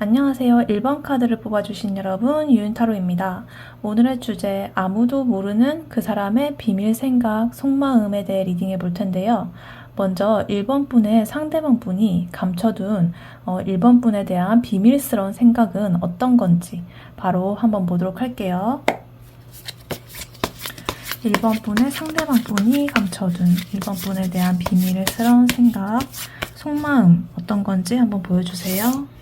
안녕하세요. 1번 카드를 뽑아주신 여러분, 유인타로입니다. 오늘의 주제, 아무도 모르는 그 사람의 비밀 생각, 속마음에 대해 리딩해 볼 텐데요. 먼저 1번 분의 상대방 분이 감춰둔 1번 분에 대한 비밀스러운 생각은 어떤 건지 바로 한번 보도록 할게요. 1번 분의 상대방 분이 감춰둔 1번 분에 대한 비밀스러운 생각, 속마음 어떤 건지 한번 보여주세요.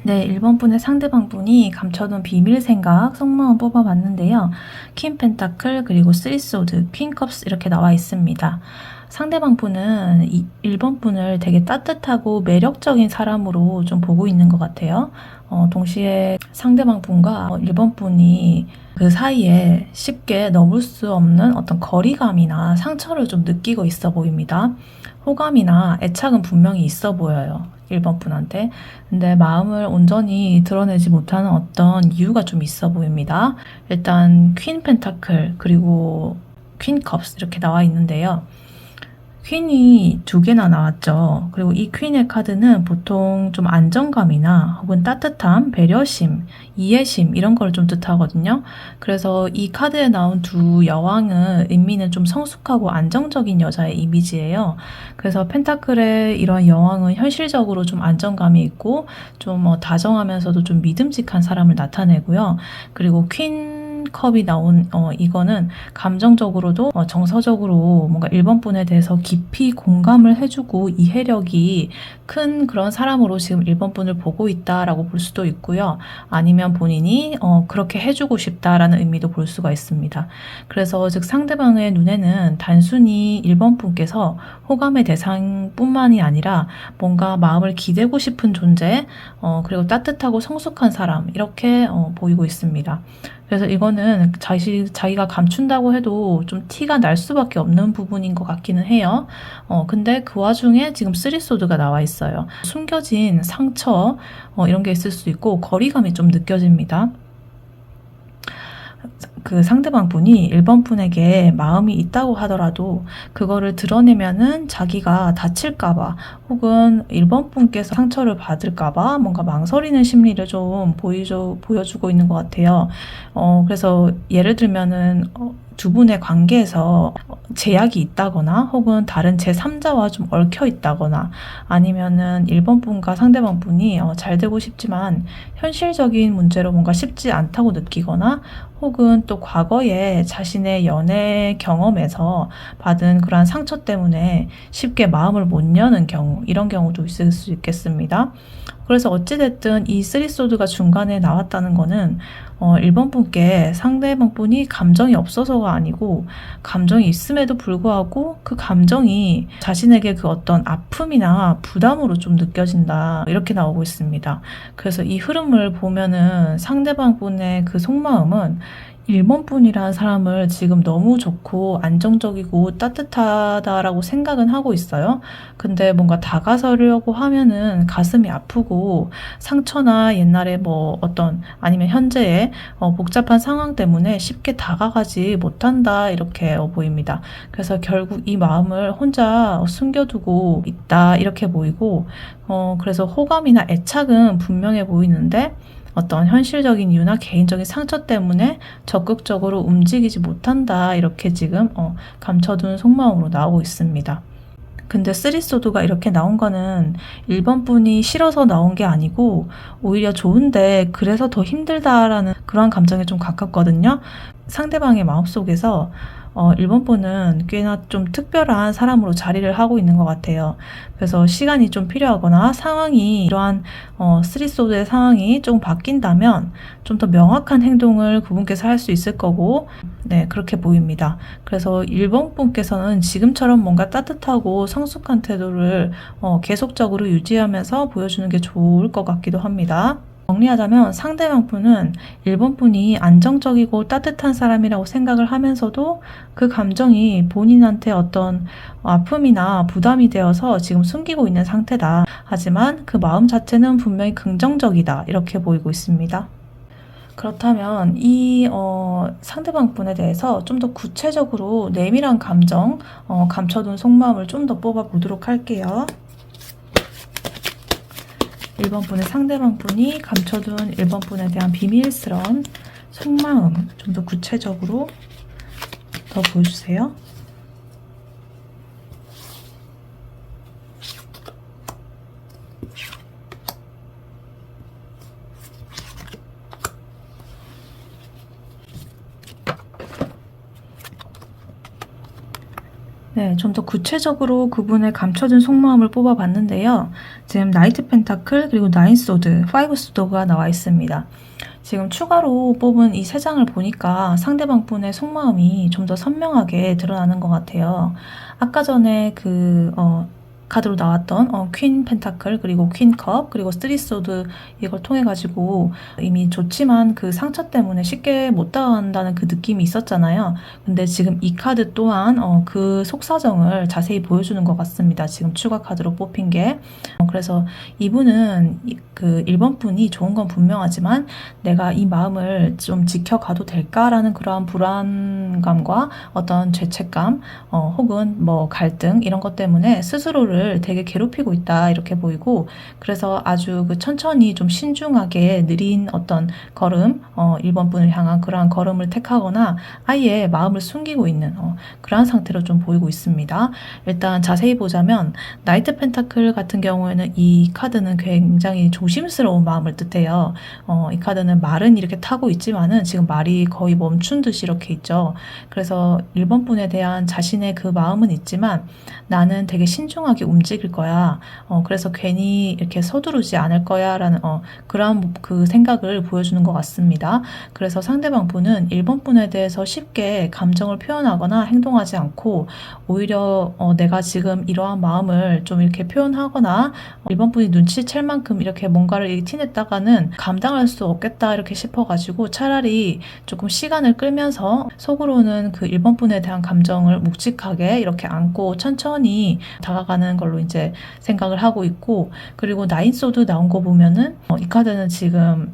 네, 1번 분의 상대방 분이 감춰둔 비밀 생각, 속마음 뽑아봤는데요. 퀸 펜타클, 그리고 3소드, 퀸 컵스 이렇게 나와 있습니다. 상대방 분은 1번 분을 되게 따뜻하고 매력적인 사람으로 좀 보고 있는 것 같아요. 동시에 상대방 분과 1번 분이 그 사이에 쉽게 넘을 수 없는 어떤 거리감이나 상처를 좀 느끼고 있어 보입니다. 호감이나 애착은 분명히 있어 보여요. 1번 분한테. 근데 마음을 온전히 드러내지 못하는 어떤 이유가 좀 있어 보입니다. 일단 퀸 펜타클 그리고 퀸 컵스 이렇게 나와 있는데요. 퀸이 두 개나 나왔죠. 그리고 이 퀸의 카드는 보통 좀 안정감이나 혹은 따뜻함, 배려심, 이해심 이런 걸 좀 뜻하거든요. 그래서 이 카드에 나온 두 여왕은 의미는 좀 성숙하고 안정적인 여자의 이미지예요. 그래서 펜타클의 이런 여왕은 현실적으로 좀 안정감이 있고 좀 다정하면서도 좀 믿음직한 사람을 나타내고요. 그리고 퀸 컵이 나온 이거는 감정적으로도 정서적으로 뭔가 1번 분에 대해서 깊이 공감을 해주고 이해력이 큰 그런 사람으로 지금 1번 분을 보고 있다라고 볼 수도 있고요. 아니면 본인이 그렇게 해주고 싶다라는 의미도 볼 수가 있습니다. 그래서 즉 상대방의 눈에는 단순히 1번 분께서 호감의 대상뿐만이 아니라 뭔가 마음을 기대고 싶은 존재, 그리고 따뜻하고 성숙한 사람 이렇게 보이고 있습니다. 그래서 이거는 자기가 감춘다고 해도 좀 티가 날 수밖에 없는 부분인 것 같기는 해요. 근데 그 와중에 지금 3소드가 나와 있어요. 숨겨진 상처 이런 게 있을 수 있고 거리감이 좀 느껴집니다. 그 상대방 분이 1번 분에게 마음이 있다고 하더라도 그거를 드러내면은 자기가 다칠까봐 혹은 1번 분께서 상처를 받을까봐 뭔가 망설이는 심리를 좀 보여주고 있는 것 같아요. 그래서 예를 들면은 두 분의 관계에서 제약이 있다거나 혹은 다른 제3자와 좀 얽혀 있다거나 아니면은 1번 분과 상대방 분이 잘 되고 싶지만 현실적인 문제로 뭔가 쉽지 않다고 느끼거나 혹은 또 과거에 자신의 연애 경험에서 받은 그러한 상처 때문에 쉽게 마음을 못 여는 경우 이런 경우도 있을 수 있겠습니다. 그래서 어찌됐든 이 3소드가 중간에 나왔다는 거는 1번 분께 상대방 분이 감정이 없어서가 아니고 감정이 있음에도 불구하고 그 감정이 자신에게 그 어떤 아픔이나 부담으로 좀 느껴진다 이렇게 나오고 있습니다. 그래서 이 흐름을 보면은 상대방 분의 그 속마음은 1번 분이라는 사람을 지금 너무 좋고 안정적이고 따뜻하다라고 생각은 하고 있어요. 근데 뭔가 다가서려고 하면은 가슴이 아프고 상처나 옛날에 뭐 어떤 아니면 현재의 복잡한 상황 때문에 쉽게 다가가지 못한다 이렇게 보입니다. 그래서 결국 이 마음을 혼자 숨겨두고 있다 이렇게 보이고 그래서 호감이나 애착은 분명해 보이는데 어떤 현실적인 이유나 개인적인 상처 때문에 적극적으로 움직이지 못한다 이렇게 지금 감춰둔 속마음으로 나오고 있습니다. 근데 3소드가 이렇게 나온 거는 1번 분이 싫어서 나온 게 아니고 오히려 좋은데 그래서 더 힘들다라는 그런 감정에 좀 가깝거든요. 상대방의 마음속에서 1번 분은 꽤나 좀 특별한 사람으로 자리를 하고 있는 것 같아요. 그래서 시간이 좀 필요하거나 상황이 이러한 3소드의 상황이 좀 바뀐다면 좀 더 명확한 행동을 그분께서 할 수 있을 거고 네 그렇게 보입니다. 그래서 1번 분께서는 지금처럼 뭔가 따뜻하고 성숙한 태도를 계속적으로 유지하면서 보여주는 게 좋을 것 같기도 합니다. 정리하자면 상대방 분은 1번 분이 안정적이고 따뜻한 사람이라고 생각을 하면서도 그 감정이 본인한테 어떤 아픔이나 부담이 되어서 지금 숨기고 있는 상태다. 하지만 그 마음 자체는 분명히 긍정적이다. 이렇게 보이고 있습니다. 그렇다면 이 상대방 분에 대해서 좀 더 구체적으로 내밀한 감정, 감춰둔 속마음을 좀 더 뽑아보도록 할게요. 1번 분의 상대방 분이 감춰둔 1번 분에 대한 비밀스러운 속마음 좀 더 구체적으로 더 보여주세요. 네, 좀 더 구체적으로 그분의 감춰진 속마음을 뽑아봤는데요. 지금 나이트 펜타클 그리고 나인 소드, 파이브 소드가 나와 있습니다. 지금 추가로 뽑은 이 세 장을 보니까 상대방 분의 속마음이 좀 더 선명하게 드러나는 것 같아요. 아까 전에 카드로 나왔던 퀸 펜타클 그리고 퀸 컵 그리고 쓰리 소드 이걸 통해 가지고 이미 좋지만 그 상처 때문에 쉽게 못 다가간다는 그 느낌이 있었잖아요. 근데 지금 이 카드 또한 그 속사정을 자세히 보여주는 것 같습니다. 지금 추가 카드로 뽑힌 게 그래서 이분은 그 1번 분이 좋은 건 분명하지만 내가 이 마음을 좀 지켜가도 될까라는 그러한 불안감과 어떤 죄책감 혹은 뭐 갈등 이런 것 때문에 스스로를 되게 괴롭히고 있다 이렇게 보이고 그래서 아주 그 천천히 좀 신중하게 느린 어떤 걸음 1번 분을 향한 그러한 걸음을 택하거나 아예 마음을 숨기고 있는 그러한 상태로 좀 보이고 있습니다. 일단 자세히 보자면 나이트 펜타클 같은 경우에는 이 카드는 굉장히 조심스러운 마음을 뜻해요. 이 카드는 말은 이렇게 타고 있지만은 지금 말이 거의 멈춘 듯이 이렇게 있죠. 그래서 1번 분에 대한 자신의 그 마음은 있지만 나는 되게 신중하게 움직일 거야. 그래서 괜히 이렇게 서두르지 않을 거야 라는 그런 그 생각을 보여주는 것 같습니다. 그래서 상대방 분은 1번 분에 대해서 쉽게 감정을 표현하거나 행동하지 않고 오히려 내가 지금 이러한 마음을 좀 이렇게 표현하거나 1번 분이 눈치챌 만큼 이렇게 뭔가를 티냈다가는 감당할 수 없겠다 이렇게 싶어가지고 차라리 조금 시간을 끌면서 속으로는 그 1번 분에 대한 감정을 묵직하게 이렇게 안고 천천히 다가가는 걸로 이제 생각을 하고 있고 그리고 나인 소드 나온 거 보면은 이 카드는 지금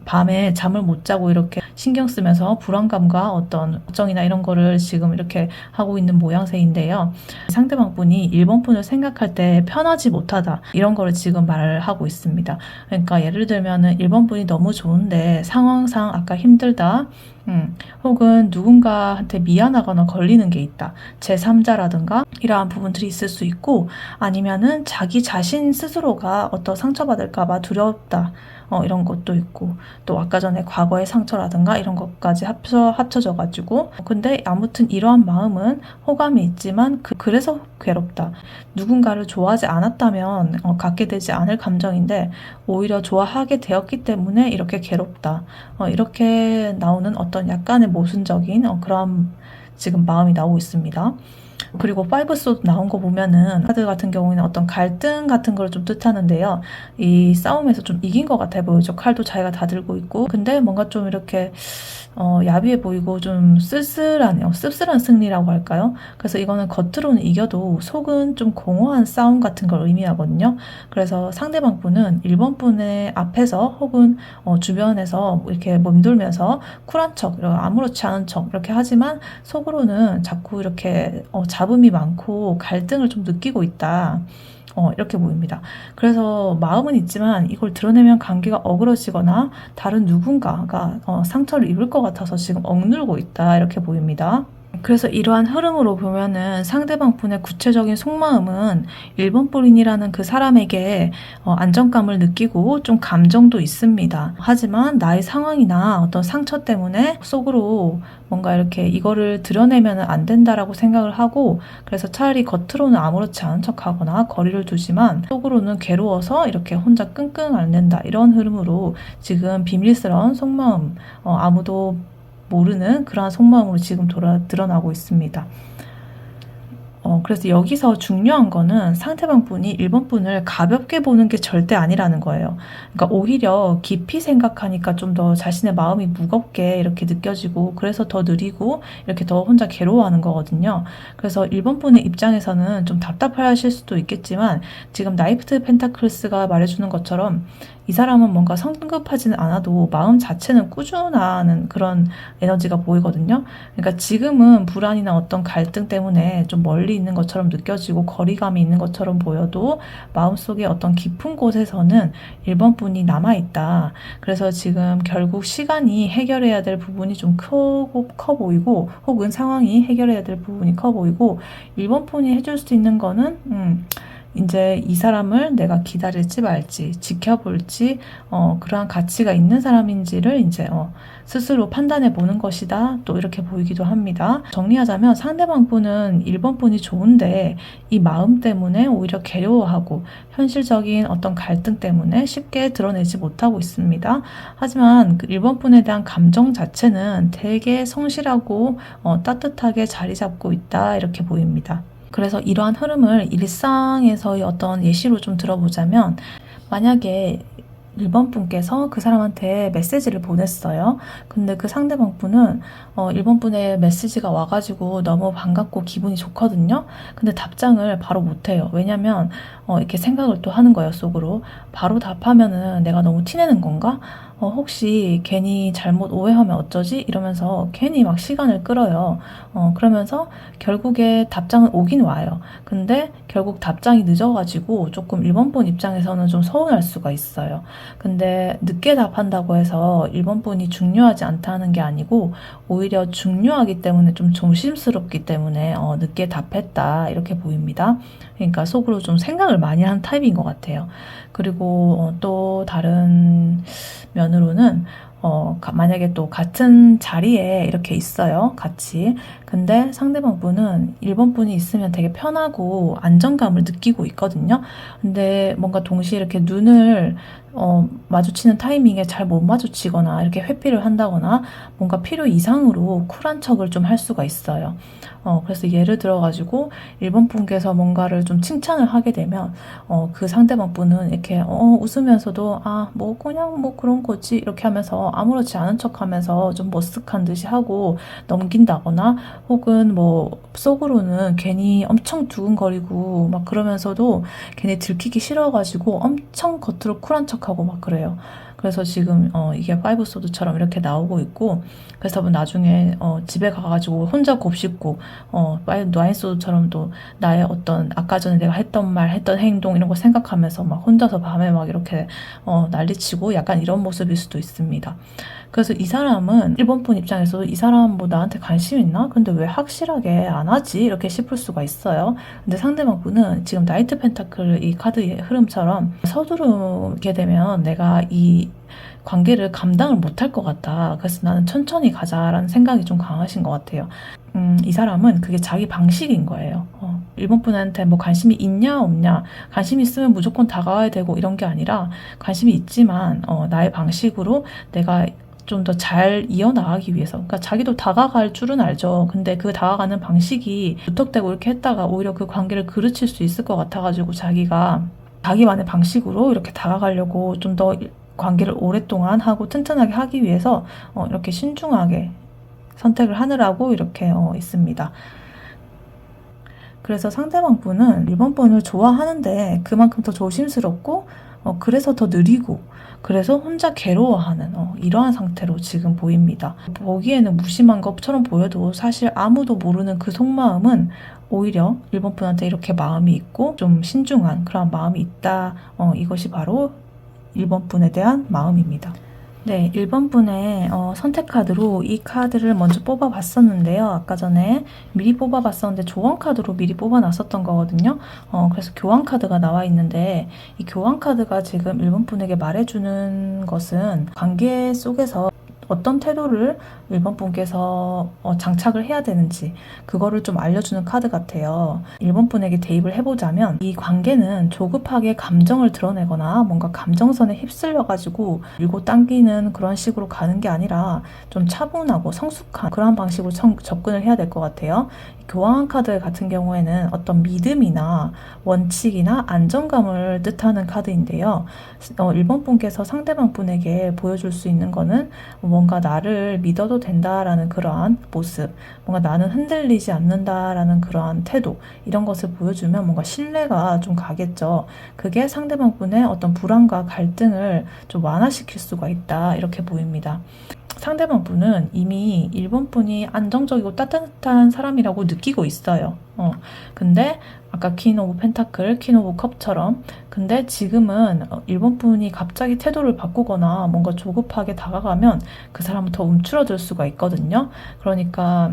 밤에 잠을 못 자고 이렇게 신경 쓰면서 불안감과 어떤 걱정이나 이런 거를 지금 이렇게 하고 있는 모양새인데요. 상대방 분이 1번 분을 생각할 때 편하지 못하다 이런 거를 지금 말을 하고 있습니다. 그러니까 예를 들면은 1번 분이 너무 좋은데 상황상 아까 힘들다 혹은 누군가한테 미안하거나 걸리는 게 있다. 제3자라든가 이러한 부분들이 있을 수 있고 아니면은 자기 자신 스스로가 어떤 상처받을까봐 두렵다. 이런 것도 있고 또 아까 전에 과거의 상처라든가 이런 것까지 합쳐져 가지고 근데 아무튼 이러한 마음은 호감이 있지만 그래서 괴롭다. 누군가를 좋아하지 않았다면 갖게 되지 않을 감정인데 오히려 좋아하게 되었기 때문에 이렇게 괴롭다. 이렇게 나오는 어떤 약간의 모순적인 그런 지금 마음이 나오고 있습니다. 그리고 파이브 소드 나온 거 보면은 카드 같은 경우에는 어떤 갈등 같은 걸 좀 뜻하는데요. 이 싸움에서 좀 이긴 것 같아 보이죠. 칼도 자기가 다 들고 있고 근데 뭔가 좀 이렇게 야비해 보이고 좀 쓸쓸하네요. 씁쓸한 승리라고 할까요? 그래서 이거는 겉으로는 이겨도 속은 좀 공허한 싸움 같은 걸 의미하거든요. 그래서 상대방 분은 1번 분의 앞에서 혹은 주변에서 이렇게 맴돌면서 쿨한 척, 아무렇지 않은 척 이렇게 하지만 속으로는 자꾸 이렇게 잡음이 많고 갈등을 좀 느끼고 있다. 이렇게 보입니다. 그래서 마음은 있지만 이걸 드러내면 관계가 어그러지거나 다른 누군가가 상처를 입을 것 같아서 지금 억누르고 있다 이렇게 보입니다. 그래서 이러한 흐름으로 보면은 상대방 분의 구체적인 속마음은 1번 본인이라는 그 사람에게 안정감을 느끼고 좀 감정도 있습니다. 하지만 나의 상황이나 어떤 상처 때문에 속으로 뭔가 이렇게 이거를 드러내면 안 된다라고 생각을 하고 그래서 차라리 겉으로는 아무렇지 않은 척하거나 거리를 두지만 속으로는 괴로워서 이렇게 혼자 끙끙 앓는다 이런 흐름으로 지금 비밀스러운 속마음 아무도 모르는 그러한 속마음으로 지금 드러나고 있습니다. 그래서 여기서 중요한 거는 상대방 분이 1번 분을 가볍게 보는 게 절대 아니라는 거예요. 그러니까 오히려 깊이 생각하니까 좀 더 자신의 마음이 무겁게 이렇게 느껴지고 그래서 더 느리고 이렇게 더 혼자 괴로워하는 거거든요. 그래서 1번 분의 입장에서는 좀 답답하실 수도 있겠지만 지금 나이트 펜타클스가 말해주는 것처럼 이 사람은 뭔가 성급하지는 않아도 마음 자체는 꾸준한 그런 에너지가 보이거든요. 그러니까 지금은 불안이나 어떤 갈등 때문에 좀 멀리 있는 것처럼 느껴지고 거리감이 있는 것처럼 보여도 마음속에 어떤 깊은 곳에서는 1번 분이 남아있다. 그래서 지금 결국 시간이 해결해야 될 부분이 좀 커 보이고 혹은 상황이 해결해야 될 부분이 커 보이고 1번 분이 해줄 수 있는 거는 이제 이 사람을 내가 기다릴지 말지 지켜볼지 그러한 가치가 있는 사람인지를 이제 스스로 판단해 보는 것이다. 또 이렇게 보이기도 합니다. 정리하자면 상대방 분은 1번 분이 좋은데 이 마음 때문에 오히려 괴로워하고 현실적인 어떤 갈등 때문에 쉽게 드러내지 못하고 있습니다. 하지만 그 1번 분에 대한 감정 자체는 되게 성실하고 따뜻하게 자리 잡고 있다. 이렇게 보입니다. 그래서 이러한 흐름을 일상에서의 어떤 예시로 좀 들어보자면 만약에 1번 분께서 그 사람한테 메시지를 보냈어요. 근데 그 상대방 분은 1번 분의 메시지가 와가지고 너무 반갑고 기분이 좋거든요. 근데 답장을 바로 못해요. 왜냐면 이렇게 생각을 또 하는 거예요, 속으로. 바로 답하면은 내가 너무 티내는 건가? 혹시 괜히 잘못 오해하면 어쩌지? 이러면서 괜히 막 시간을 끌어요. 그러면서 결국에 답장은 오긴 와요. 근데 결국 답장이 늦어가지고 조금 1번 분 입장에서는 좀 서운할 수가 있어요. 근데 늦게 답한다고 해서 1번 분이 중요하지 않다는 게 아니고 오히려 중요하기 때문에 좀 조심스럽기 때문에 늦게 답했다 이렇게 보입니다. 그러니까 속으로 좀 생각을 많이 하는 타입인 것 같아요. 그리고 또 다른 면으로는 만약에 또 같은 자리에 이렇게 있어요. 같이. 근데 상대방 분은 1번 분이 있으면 되게 편하고 안정감을 느끼고 있거든요. 근데 뭔가 동시에 이렇게 눈을 마주치는 타이밍에 잘 못 마주치거나 이렇게 회피를 한다거나 뭔가 필요 이상으로 쿨한 척을 좀 할 수가 있어요. 그래서 예를 들어가지고 1번 분께서 뭔가를 좀 칭찬을 하게 되면 그 상대방 분은 이렇게 웃으면서도 뭐 그냥 뭐 그런 거지 이렇게 하면서 아무렇지 않은 척 하면서 좀 머쓱한 듯이 하고 넘긴다거나 혹은 뭐 속으로는 괜히 엄청 두근거리고 막 그러면서도 괜히 들키기 싫어가지고 엄청 겉으로 쿨한 척하고 막 그래요. 그래서 지금 이게 파이브 소드처럼 이렇게 나오고 있고 그래서 나중에 집에 가가지고 혼자 곱씹고 와인 소드처럼 또 나의 어떤 아까 전에 내가 했던 말 했던 행동 이런 거 생각하면서 막 혼자서 밤에 막 이렇게 난리치고 약간 이런 모습일 수도 있습니다. 그래서 이 사람은 1번 분 입장에서 이 사람 뭐 나한테 관심 있나? 근데 왜 확실하게 안 하지? 이렇게 싶을 수가 있어요. 근데 상대방 분은 지금 나이트 펜타클 이 카드의 흐름처럼 서두르게 되면 내가 이 관계를 감당을 못할 것 같다. 그래서 나는 천천히 가자라는 생각이 좀 강하신 것 같아요. 이 사람은 그게 자기 방식인 거예요. 1번 분한테 뭐 관심이 있냐 없냐 관심이 있으면 무조건 다가와야 되고 이런 게 아니라 관심이 있지만 나의 방식으로 내가 좀 더 잘 이어나가기 위해서 그러니까 자기도 다가갈 줄은 알죠. 근데 그 다가가는 방식이 무턱대고 이렇게 했다가 오히려 그 관계를 그르칠 수 있을 것 같아가지고 자기가 자기만의 방식으로 이렇게 다가가려고 좀 더 관계를 오랫동안 하고 튼튼하게 하기 위해서 이렇게 신중하게 선택을 하느라고 이렇게 있습니다. 그래서 상대방 분은 1번 분을 좋아하는데 그만큼 더 조심스럽고 그래서 더 느리고 그래서 혼자 괴로워하는 이러한 상태로 지금 보입니다. 보기에는 무심한 것처럼 보여도 사실 아무도 모르는 그 속마음은 오히려 1번 분한테 이렇게 마음이 있고 좀 신중한 그런 마음이 있다. 이것이 바로 1번 분에 대한 마음입니다. 네, 1번 분의 선택 카드로 이 카드를 먼저 뽑아봤었는데요. 아까 전에 미리 뽑아봤었는데 조언 카드로 미리 뽑아놨었던 거거든요. 그래서 교환 카드가 나와 있는데 이 교환 카드가 지금 1번 분에게 말해주는 것은 관계 속에서 어떤 태도를 1번 분께서 장착을 해야 되는지 그거를 좀 알려주는 카드 같아요. 1번 분에게 대입을 해보자면 이 관계는 조급하게 감정을 드러내거나 뭔가 감정선에 휩쓸려가지고 밀고 당기는 그런 식으로 가는 게 아니라 좀 차분하고 성숙한 그런 방식으로 접근을 해야 될 것 같아요. 교황 카드 같은 경우에는 어떤 믿음이나 원칙이나 안정감을 뜻하는 카드인데요. 1번 분께서 상대방 분에게 보여줄 수 있는 거는 뭔가 나를 믿어도 된다라는 그러한 모습, 뭔가 나는 흔들리지 않는다라는 그러한 태도, 이런 것을 보여주면 뭔가 신뢰가 좀 가겠죠. 그게 상대방 분의 어떤 불안과 갈등을 좀 완화시킬 수가 있다, 이렇게 보입니다. 상대방 분은 이미 1번 분이 안정적이고 따뜻한 사람이라고 느끼고 있어요. 근데 아까 퀸 오브 펜타클, 퀸 오브 컵처럼, 근데 지금은 1번 분이 갑자기 태도를 바꾸거나 뭔가 조급하게 다가가면 그 사람은 더 움츠러들 수가 있거든요. 그러니까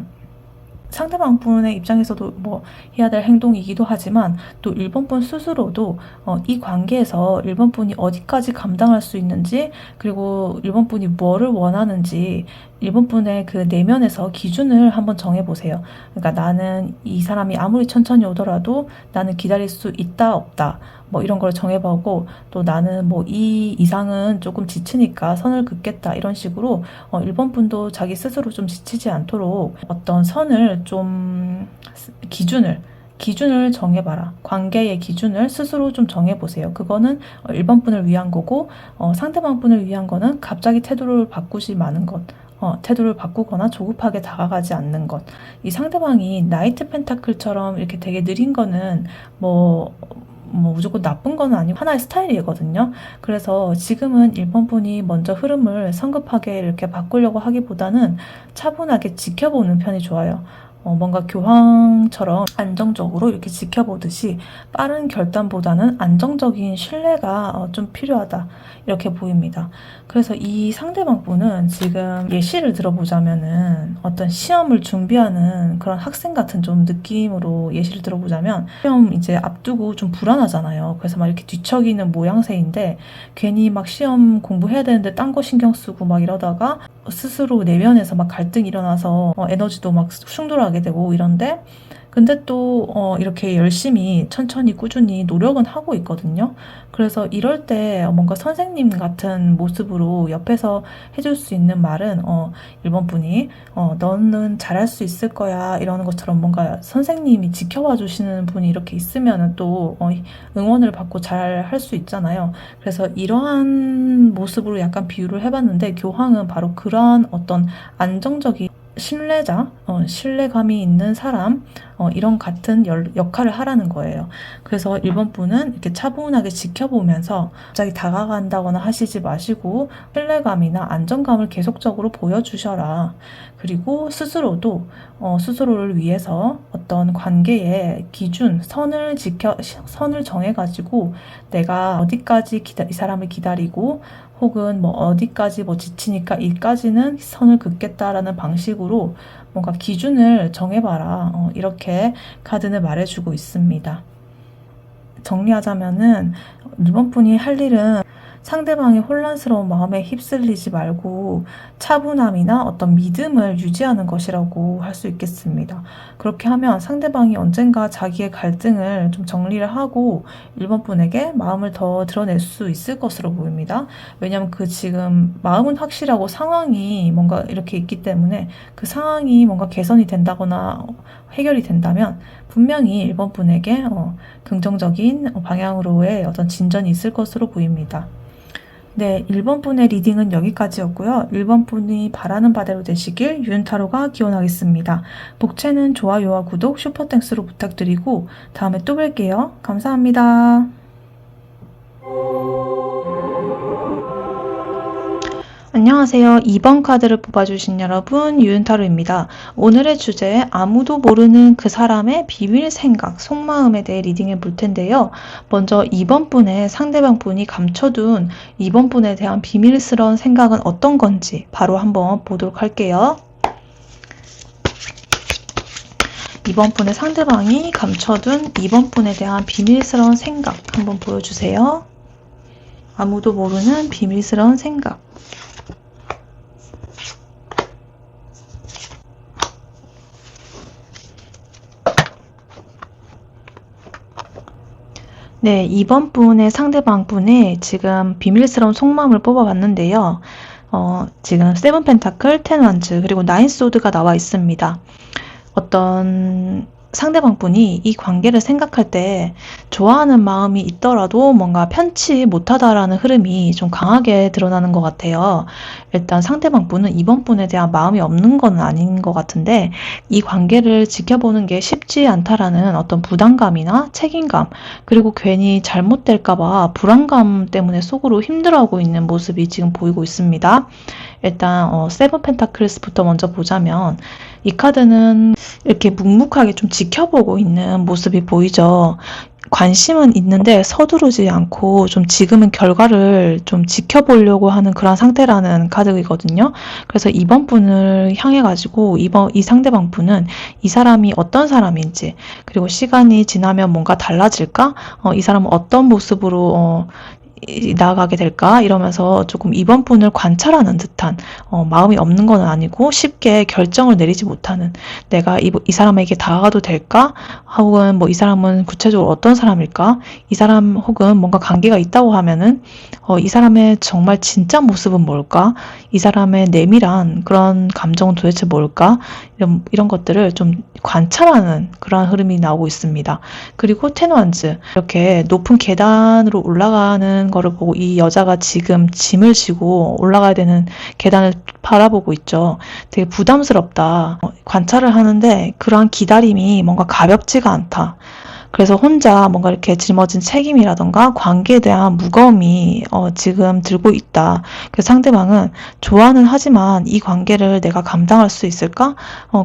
상대방 분의 입장에서도 뭐 해야 될 행동이기도 하지만, 또 1번 분 스스로도 이 관계에서 1번 분이 어디까지 감당할 수 있는지, 그리고 1번 분이 뭐를 원하는지 1번 분의 그 내면에서 기준을 한번 정해보세요. 그러니까 나는 이 사람이 아무리 천천히 오더라도 나는 기다릴 수 있다 없다, 뭐 이런 걸 정해보고, 또 나는 뭐 이 이상은 조금 지치니까 선을 긋겠다, 이런 식으로 1번 분도 자기 스스로 좀 지치지 않도록 어떤 선을 좀 기준을 정해봐라. 관계의 기준을 스스로 좀 정해보세요. 그거는 1번 분을 위한 거고, 상대방 분을 위한 거는 갑자기 태도를 바꾸지 마는 것. 태도를 바꾸거나 조급하게 다가가지 않는 것. 이 상대방이 나이트 펜타클처럼 이렇게 되게 느린 거는 뭐 무조건 나쁜 건 아니고 하나의 스타일이거든요. 그래서 지금은 1번 분이 먼저 흐름을 성급하게 이렇게 바꾸려고 하기보다는 차분하게 지켜보는 편이 좋아요. 뭔가 교황처럼 안정적으로 이렇게 지켜보듯이 빠른 결단보다는 안정적인 신뢰가 좀 필요하다, 이렇게 보입니다. 그래서 이 상대방 분은 지금 예시를 들어보자면은 어떤 시험을 준비하는 그런 학생 같은 좀 느낌으로 예시를 들어보자면, 시험 이제 앞두고 좀 불안하잖아요. 그래서 막 이렇게 뒤척이는 모양새인데, 괜히 막 시험 공부해야 되는데 딴 거 신경 쓰고 막 이러다가 스스로 내면에서 막 갈등이 일어나서 에너지도 막 충돌하게 되고 이런데, 근데 또 이렇게 열심히 천천히 꾸준히 노력은 하고 있거든요. 그래서 이럴 때 뭔가 선생님 같은 모습으로 옆에서 해줄 수 있는 말은 1번 분이 너는 잘할 수 있을 거야, 이러는 것처럼 뭔가 선생님이 지켜봐 주시는 분이 이렇게 있으면 또 응원을 받고 잘 할 수 있잖아요. 그래서 이러한 모습으로 약간 비유를 해봤는데, 교황은 바로 그러한 어떤 안정적인 신뢰자, 신뢰감이 있는 사람, 이런 같은 역할을 하라는 거예요. 그래서 1번 분은 이렇게 차분하게 지켜보면서 갑자기 다가간다거나 하시지 마시고 신뢰감이나 안정감을 계속적으로 보여주셔라. 그리고 스스로도 스스로를 위해서 어떤 관계의 기준, 선을 정해가지고 내가 어디까지 이 사람을 기다리고, 혹은 뭐 어디까지 뭐 지치니까 이까지는 선을 긋겠다라는 방식으로 뭔가 기준을 정해봐라, 이렇게 카드는 말해주고 있습니다. 정리하자면은 1번 분이 할 일은 상대방의 혼란스러운 마음에 휩쓸리지 말고 차분함이나 어떤 믿음을 유지하는 것이라고 할 수 있겠습니다. 그렇게 하면 상대방이 언젠가 자기의 갈등을 좀 정리를 하고 1번 분에게 마음을 더 드러낼 수 있을 것으로 보입니다. 왜냐하면 그 지금 마음은 확실하고 상황이 뭔가 이렇게 있기 때문에, 그 상황이 뭔가 개선이 된다거나 해결이 된다면 분명히 1번 분에게 긍정적인 방향으로의 어떤 진전이 있을 것으로 보입니다. 네, 1번 분의 리딩은 여기까지였고요. 1번 분이 바라는 바대로 되시길 유은타로가 기원하겠습니다. 복채는 좋아요와 구독, 슈퍼땡스로 부탁드리고 다음에 또 뵐게요. 감사합니다. 안녕하세요. 2번 카드를 뽑아주신 여러분, 유은타로입니다. 오늘의 주제, 아무도 모르는 그 사람의 비밀 생각, 속마음에 대해 리딩해 볼 텐데요. 먼저 2번 분의 상대방 분이 감춰둔 2번 분에 대한 비밀스러운 생각은 어떤 건지 바로 한번 보도록 할게요. 2번 분의 상대방이 감춰둔 2번 분에 대한 비밀스러운 생각 한번 보여주세요. 아무도 모르는 비밀스러운 생각. 네, 2번 분의 상대방 분의 지금 비밀스러운 속마음을 뽑아봤는데요. 지금 세븐 펜타클, 텐 완즈, 그리고 나인 소드가 나와 있습니다. 어떤 상대방 분이 이 관계를 생각할 때 좋아하는 마음이 있더라도 뭔가 편치 못하다라는 흐름이 좀 강하게 드러나는 것 같아요. 일단 상대방 분은 이번 분에 대한 마음이 없는 건 아닌 것 같은데 이 관계를 지켜보는 게 쉽지 않다라는 어떤 부담감이나 책임감, 그리고 괜히 잘못될까봐 불안감 때문에 속으로 힘들어하고 있는 모습이 지금 보이고 있습니다. 일단 세븐 펜타클스부터 먼저 보자면 이 카드는 이렇게 묵묵하게 좀 지켜보고 있는 모습이 보이죠. 관심은 있는데 서두르지 않고 좀 지금은 결과를 좀 지켜보려고 하는 그런 상태라는 카드이거든요. 그래서 이번 분을 향해 가지고 이 상대방 분은 이 사람이 어떤 사람인지, 그리고 시간이 지나면 뭔가 달라질까? 이 사람은 어떤 모습으로 나아가게 될까? 이러면서 조금 이번 분을 관찰하는 듯한 마음이 없는 건 아니고 쉽게 결정을 내리지 못하는, 내가 이 사람에게 다가가도 될까? 혹은 뭐 이 사람은 구체적으로 어떤 사람일까? 이 사람 혹은 뭔가 관계가 있다고 하면은 이 사람의 정말 진짜 모습은 뭘까? 이 사람의 내밀한 그런 감정은 도대체 뭘까? 이런 것들을 좀 관찰하는 그런 흐름이 나오고 있습니다. 그리고 텐완즈, 이렇게 높은 계단으로 올라가는 거를 보고 이 여자가 지금 짐을 지고 올라가야 되는 계단을 바라보고 있죠. 되게 부담스럽다. 관찰을 하는데 그러한 기다림이 뭔가 가볍지가 않다. 그래서 혼자 뭔가 이렇게 짊어진 책임이라던가 관계에 대한 무거움이 지금 들고 있다. 그래서 상대방은 좋아는 하지만 이 관계를 내가 감당할 수 있을까?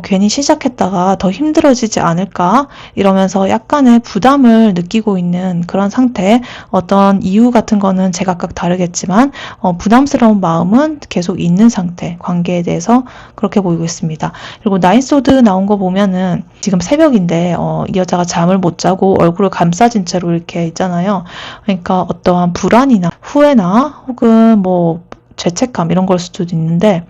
괜히 시작했다가 더 힘들어지지 않을까? 이러면서 약간의 부담을 느끼고 있는 그런 상태. 어떤 이유 같은 거는 제각각 다르겠지만 부담스러운 마음은 계속 있는 상태. 관계에 대해서 그렇게 보이고 있습니다. 그리고 나인소드 나온 거 보면은 지금 새벽인데 이 여자가 잠을 못 자고 얼굴을 감싸진 채로 이렇게 있잖아요. 그러니까 어떠한 불안이나 후회나 혹은 뭐 죄책감 이런 걸 수도 있는데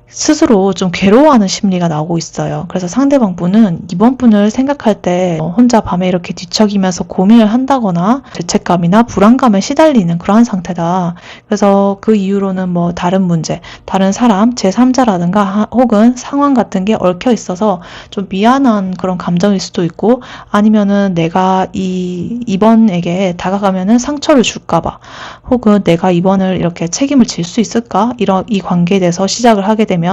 스스로 좀 괴로워하는 심리가 나오고 있어요. 그래서 상대방 분은 이번 분을 생각할 때 혼자 밤에 이렇게 뒤척이면서 고민을 한다거나 죄책감이나 불안감에 시달리는 그러한 상태다. 그래서 그 이후로는 뭐 다른 문제, 다른 사람, 제3자라든가 혹은 상황 같은 게 얽혀 있어서 좀 미안한 그런 감정일 수도 있고, 아니면은 내가 이번에게 다가가면은 상처를 줄까봐, 혹은 내가 이번을 이렇게 책임을 질 수 있을까? 이 관계에 대해서 시작을 하게 되면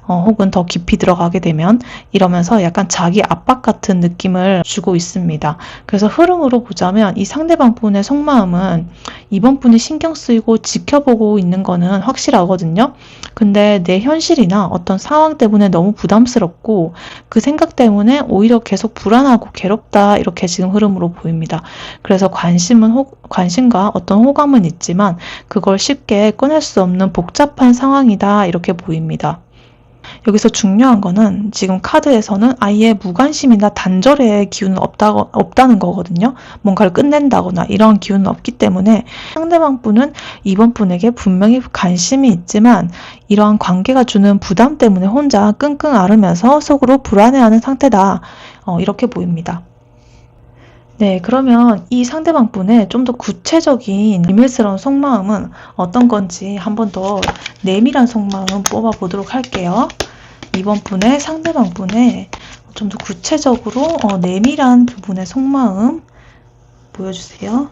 혹은 더 깊이 들어가게 되면 이러면서 약간 자기 압박 같은 느낌을 주고 있습니다. 그래서 흐름으로 보자면 이 상대방 분의 속마음은 이번 분이 신경 쓰이고 지켜보고 있는 거는 확실하거든요. 근데 내 현실이나 어떤 상황 때문에 너무 부담스럽고 그 생각 때문에 오히려 계속 불안하고 괴롭다, 이렇게 지금 흐름으로 보입니다. 그래서 관심과 어떤 호감은 있지만 그걸 쉽게 꺼낼 수 없는 복잡한 상황이다, 이렇게 보입니다. 여기서 중요한 거는 지금 카드에서는 아예 무관심이나 단절의 기운은 없다는 거거든요. 뭔가를 끝낸다거나 이런 기운은 없기 때문에 상대방 분은 이번 분에게 분명히 관심이 있지만 이러한 관계가 주는 부담 때문에 혼자 끙끙 앓으면서 속으로 불안해하는 상태다. 이렇게 보입니다. 네, 그러면 이 상대방 분의 좀 더 구체적인 비밀스러운 속마음은 어떤 건지 한번 더 내밀한 속마음 뽑아보도록 할게요. 이번 분의 상대방 분의 좀 더 구체적으로 내밀한 부분의 속마음 보여주세요.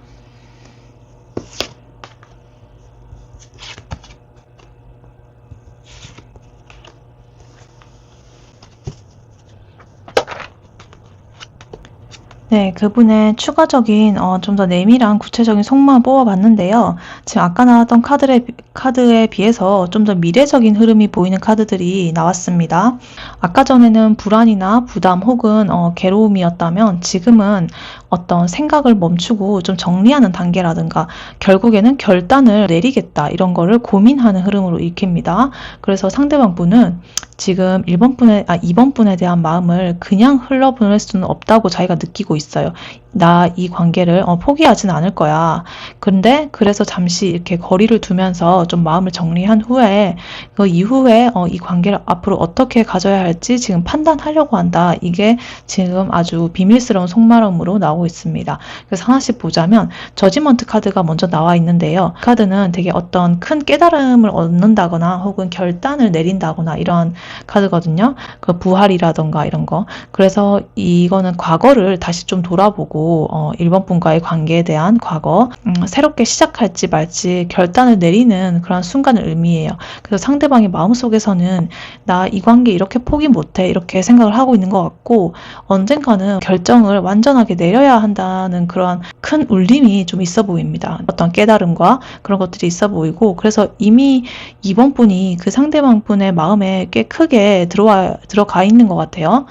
네, 그분의 추가적인 좀 더 내밀한 구체적인 속마음 뽑아봤는데요. 지금 아까 나왔던 카드에 비해서 좀 더 미래적인 흐름이 보이는 카드들이 나왔습니다. 아까 전에는 불안이나 부담 혹은 괴로움이었다면 지금은 어떤 생각을 멈추고 좀 정리하는 단계라든가 결국에는 결단을 내리겠다, 이런 거를 고민하는 흐름으로 읽힙니다. 그래서 상대방 분은 지금 이번 분에 대한 마음을 그냥 흘러보낼 수는 없다고 자기가 느끼고 있어요. 나 이 관계를 포기하진 않을 거야. 근데 그래서 잠시 이렇게 거리를 두면서 좀 마음을 정리한 후에 그 이후에 이 관계를 앞으로 어떻게 가져야 할지 지금 판단하려고 한다. 이게 지금 아주 비밀스러운 속마음으로 나오고 있습니다. 그래서 하나씩 보자면 저지먼트 카드가 먼저 나와 있는데요. 카드는 되게 어떤 큰 깨달음을 얻는다거나 혹은 결단을 내린다거나 이런 카드거든요. 그 부활이라던가 이런 거. 그래서 이거는 과거를 다시 좀 돌아보고 1번 분과의 관계에 대한 과거, 새롭게 시작할지 말지 결단을 내리는 그런 순간을 의미해요. 그래서 상대방의 마음속에서는 나 이 관계 이렇게 포기 못해 이렇게 생각을 하고 있는 것 같고, 언젠가는 결정을 완전하게 내려야 한다는 그런 큰 울림이 좀 있어 보입니다. 어떤 깨달음과 그런 것들이 있어 보이고, 그래서 이미 이번 분이 그 상대방 분의 마음에 꽤 크게 들어가 있는 것 같아요.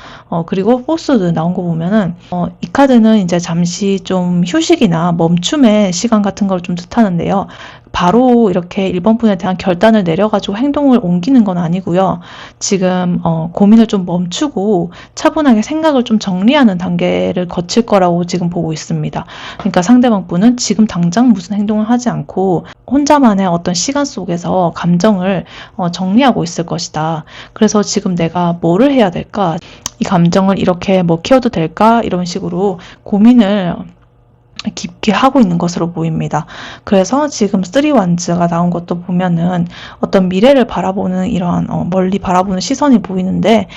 그리고 포스드 나온 거 보면은 이 카드는 이제 잠시 좀 휴식이나 멈춤의 시간 같은 걸 좀 뜻하는데요. 바로 이렇게 1번 분에 대한 결단을 내려가지고 행동을 옮기는 건 아니고요. 지금 고민을 좀 멈추고 차분하게 생각을 좀 정리하는 단계를 거칠 거라고 지금 보고 있습니다. 그러니까 상대방 분은 지금 당장 무슨 행동을 하지 않고 혼자만의 어떤 시간 속에서 감정을 정리하고 있을 것이다. 그래서 지금 내가 뭐를 해야 될까? 이 감정을 이렇게 뭐 키워도 될까? 이런 식으로 고민을 깊게 하고 있는 것으로 보입니다. 그래서 지금 3wands가 나온 것도 보면은 어떤 미래를 바라보는 이런 멀리 바라보는 시선이 보이는데,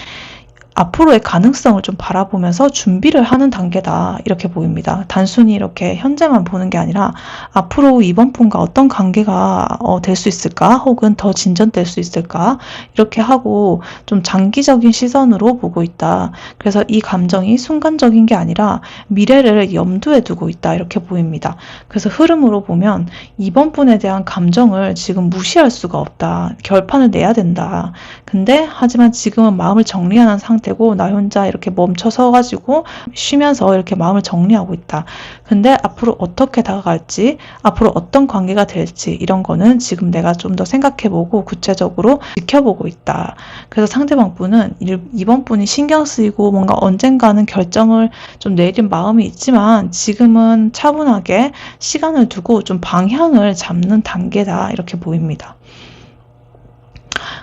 앞으로의 가능성을 좀 바라보면서 준비를 하는 단계다 이렇게 보입니다. 단순히 이렇게 현재만 보는 게 아니라 앞으로 이번 분과 어떤 관계가 될 수 있을까, 혹은 더 진전될 수 있을까, 이렇게 하고 좀 장기적인 시선으로 보고 있다. 그래서 이 감정이 순간적인 게 아니라 미래를 염두에 두고 있다 이렇게 보입니다. 그래서 흐름으로 보면 이번 분에 대한 감정을 지금 무시할 수가 없다. 결판을 내야 된다. 근데 하지만 지금은 마음을 정리하는 상태고 나 혼자 이렇게 멈춰서 가지고 쉬면서 이렇게 마음을 정리하고 있다. 근데 앞으로 어떻게 다가갈지, 앞으로 어떤 관계가 될지 이런 거는 지금 내가 좀 더 생각해보고 구체적으로 지켜보고 있다. 그래서 상대방 분은 이번 분이 신경 쓰이고 뭔가 언젠가는 결정을 좀 내린 마음이 있지만 지금은 차분하게 시간을 두고 좀 방향을 잡는 단계다 이렇게 보입니다.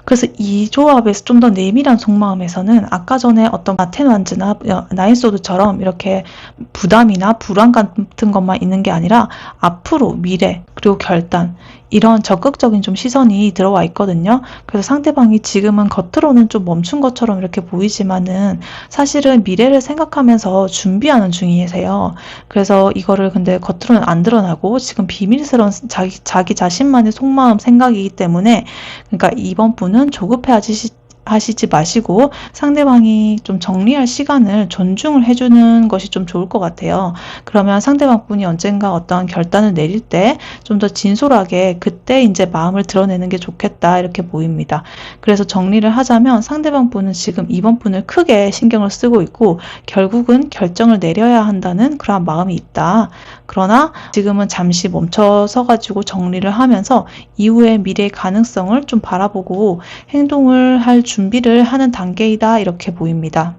그래서 이 조합에서 좀 더 내밀한 속마음에서는 아까 전에 어떤 마텐완즈나 나인소드처럼 이렇게 부담이나 불안 같은 것만 있는 게 아니라 앞으로 미래 그리고 결단, 이런 적극적인 좀 시선이 들어와 있거든요. 그래서 상대방이 지금은 겉으로는 좀 멈춘 것처럼 이렇게 보이지만은 사실은 미래를 생각하면서 준비하는 중이세요. 그래서 이거를 근데 겉으로는 안 드러나고 지금 비밀스러운 자기 자신만의 속마음 생각이기 때문에, 그러니까 이번 분은 조급해하시지 마시고 상대방이 좀 정리할 시간을 존중을 해주는 것이 좀 좋을 것 같아요. 그러면 상대방 분이 언젠가 어떤 결단을 내릴 때 좀 더 진솔하게 그때 이제 마음을 드러내는 게 좋겠다 이렇게 보입니다. 그래서 정리를 하자면 상대방 분은 지금 이번 분을 크게 신경을 쓰고 있고 결국은 결정을 내려야 한다는 그런 마음이 있다. 그러나 지금은 잠시 멈춰서 가지고 정리를 하면서 이후의 미래의 가능성을 좀 바라보고 행동을 할 준비를 하는 단계이다 이렇게 보입니다.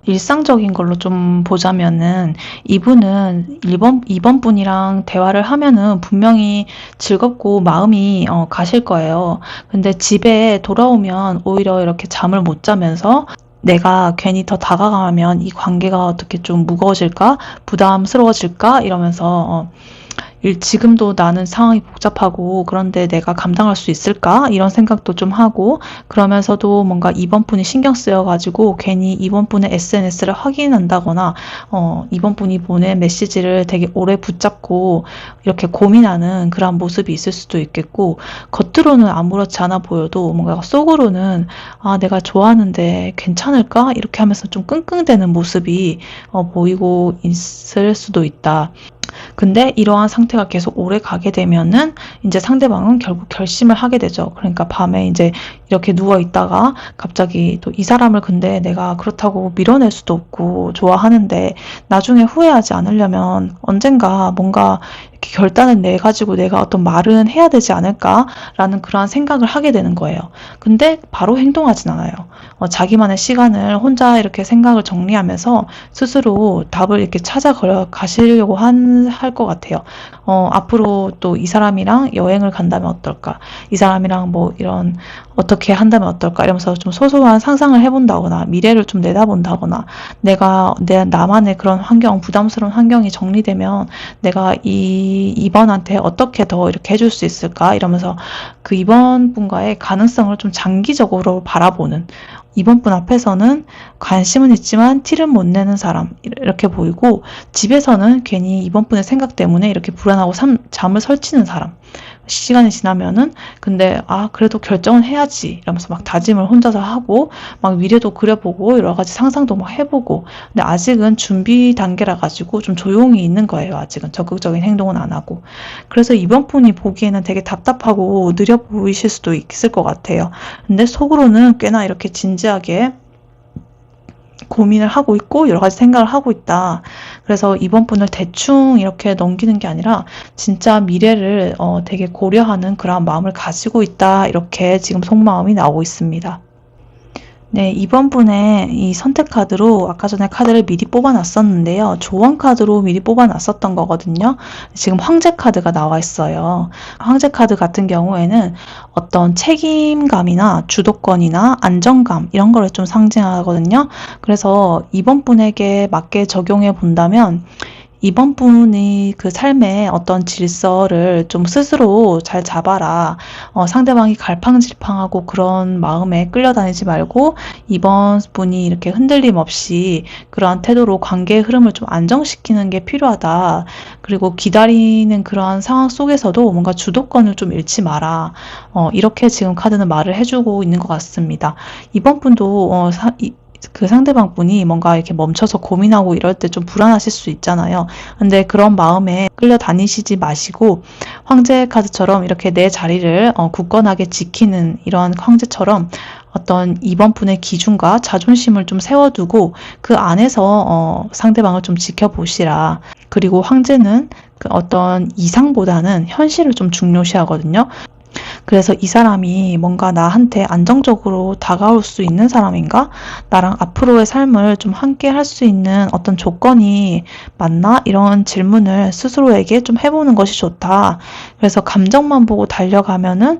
일상적인 걸로 좀 보자면은 이분은 2번 분이랑 대화를 하면은 분명히 즐겁고 마음이 가실 거예요. 근데 집에 돌아오면 오히려 이렇게 잠을 못 자면서 내가 괜히 더 다가가면 이 관계가 어떻게 좀 무거워질까? 부담스러워질까? 이러면서 지금도 나는 상황이 복잡하고 그런데 내가 감당할 수 있을까? 이런 생각도 좀 하고, 그러면서도 뭔가 이번 분이 신경 쓰여가지고 괜히 이번 분의 SNS를 확인한다거나 이번 분이 보낸 메시지를 되게 오래 붙잡고 이렇게 고민하는 그런 모습이 있을 수도 있겠고, 겉으로는 아무렇지 않아 보여도 뭔가 속으로는 내가 좋아하는데 괜찮을까? 이렇게 하면서 좀 끙끙대는 모습이 보이고 있을 수도 있다. 근데 이러한 상태가 계속 오래 가게 되면은 이제 상대방은 결국 결심을 하게 되죠. 그러니까 밤에 이제 이렇게 누워 있다가 갑자기 또 이 사람을 근데 내가 그렇다고 밀어낼 수도 없고 좋아하는데 나중에 후회하지 않으려면 언젠가 뭔가 이렇게 결단을 내 가지고 내가 어떤 말은 해야 되지 않을까라는 그러한 생각을 하게 되는 거예요. 근데 바로 행동하진 않아요. 자기만의 시간을 혼자 이렇게 생각을 정리하면서 스스로 답을 이렇게 찾아 가시려고 할 것 같아요. 앞으로 또 이 사람이랑 여행을 간다면 어떨까? 이 사람이랑 뭐 이런 어떻게 한다면 어떨까? 이러면서 좀 소소한 상상을 해본다거나 미래를 좀 내다본다거나 내가 나만의 그런 환경, 부담스러운 환경이 정리되면 내가 이번한테 어떻게 더 이렇게 해줄 수 있을까? 이러면서 그 이번 분과의 가능성을 좀 장기적으로 바라보는 이번 분 앞에서는 관심은 있지만 티를 못 내는 사람 이렇게 보이고 집에서는 괜히 이번 분의 생각 때문에 이렇게 불안하고 잠을 설치는 사람 시간이 지나면은 근데 그래도 결정은 해야지 이러면서 막 다짐을 혼자서 하고 막 미래도 그려보고 여러 가지 상상도 막 해보고 근데 아직은 준비 단계라 가지고 좀 조용히 있는 거예요. 아직은 적극적인 행동은 안 하고 그래서 이번 분이 보기에는 되게 답답하고 느려 보이실 수도 있을 것 같아요. 근데 속으로는 꽤나 이렇게 진지하게 고민을 하고 있고 여러 가지 생각을 하고 있다. 그래서 이번 분을 대충 이렇게 넘기는 게 아니라 진짜 미래를 되게 고려하는 그런 마음을 가지고 있다. 이렇게 지금 속마음이 나오고 있습니다. 네, 이번 분의 이 선택 카드로 아까 전에 카드를 미리 뽑아놨었는데요. 조언 카드로 미리 뽑아놨었던 거거든요. 지금 황제 카드가 나와 있어요. 황제 카드 같은 경우에는 어떤 책임감이나 주도권이나 안정감 이런 거를 좀 상징하거든요. 그래서 이번 분에게 맞게 적용해 본다면 이번 분이 그 삶의 어떤 질서를 좀 스스로 잘 잡아라. 상대방이 갈팡질팡하고 그런 마음에 끌려다니지 말고 이번 분이 이렇게 흔들림 없이 그러한 태도로 관계의 흐름을 좀 안정시키는 게 필요하다. 그리고 기다리는 그러한 상황 속에서도 뭔가 주도권을 좀 잃지 마라. 이렇게 지금 카드는 말을 해주고 있는 것 같습니다. 이번 분도 그 상대방 분이 뭔가 이렇게 멈춰서 고민하고 이럴 때 좀 불안하실 수 있잖아요. 근데 그런 마음에 끌려다니시지 마시고 황제 카드처럼 이렇게 내 자리를 굳건하게 지키는 이런 황제처럼 어떤 이번 분의 기준과 자존심을 좀 세워두고 그 안에서 상대방을 좀 지켜보시라. 그리고 황제는 그 어떤 이상보다는 현실을 좀 중요시하거든요. 그래서 이 사람이 뭔가 나한테 안정적으로 다가올 수 있는 사람인가? 나랑 앞으로의 삶을 좀 함께 할 수 있는 어떤 조건이 맞나? 이런 질문을 스스로에게 좀 해보는 것이 좋다. 그래서 감정만 보고 달려가면은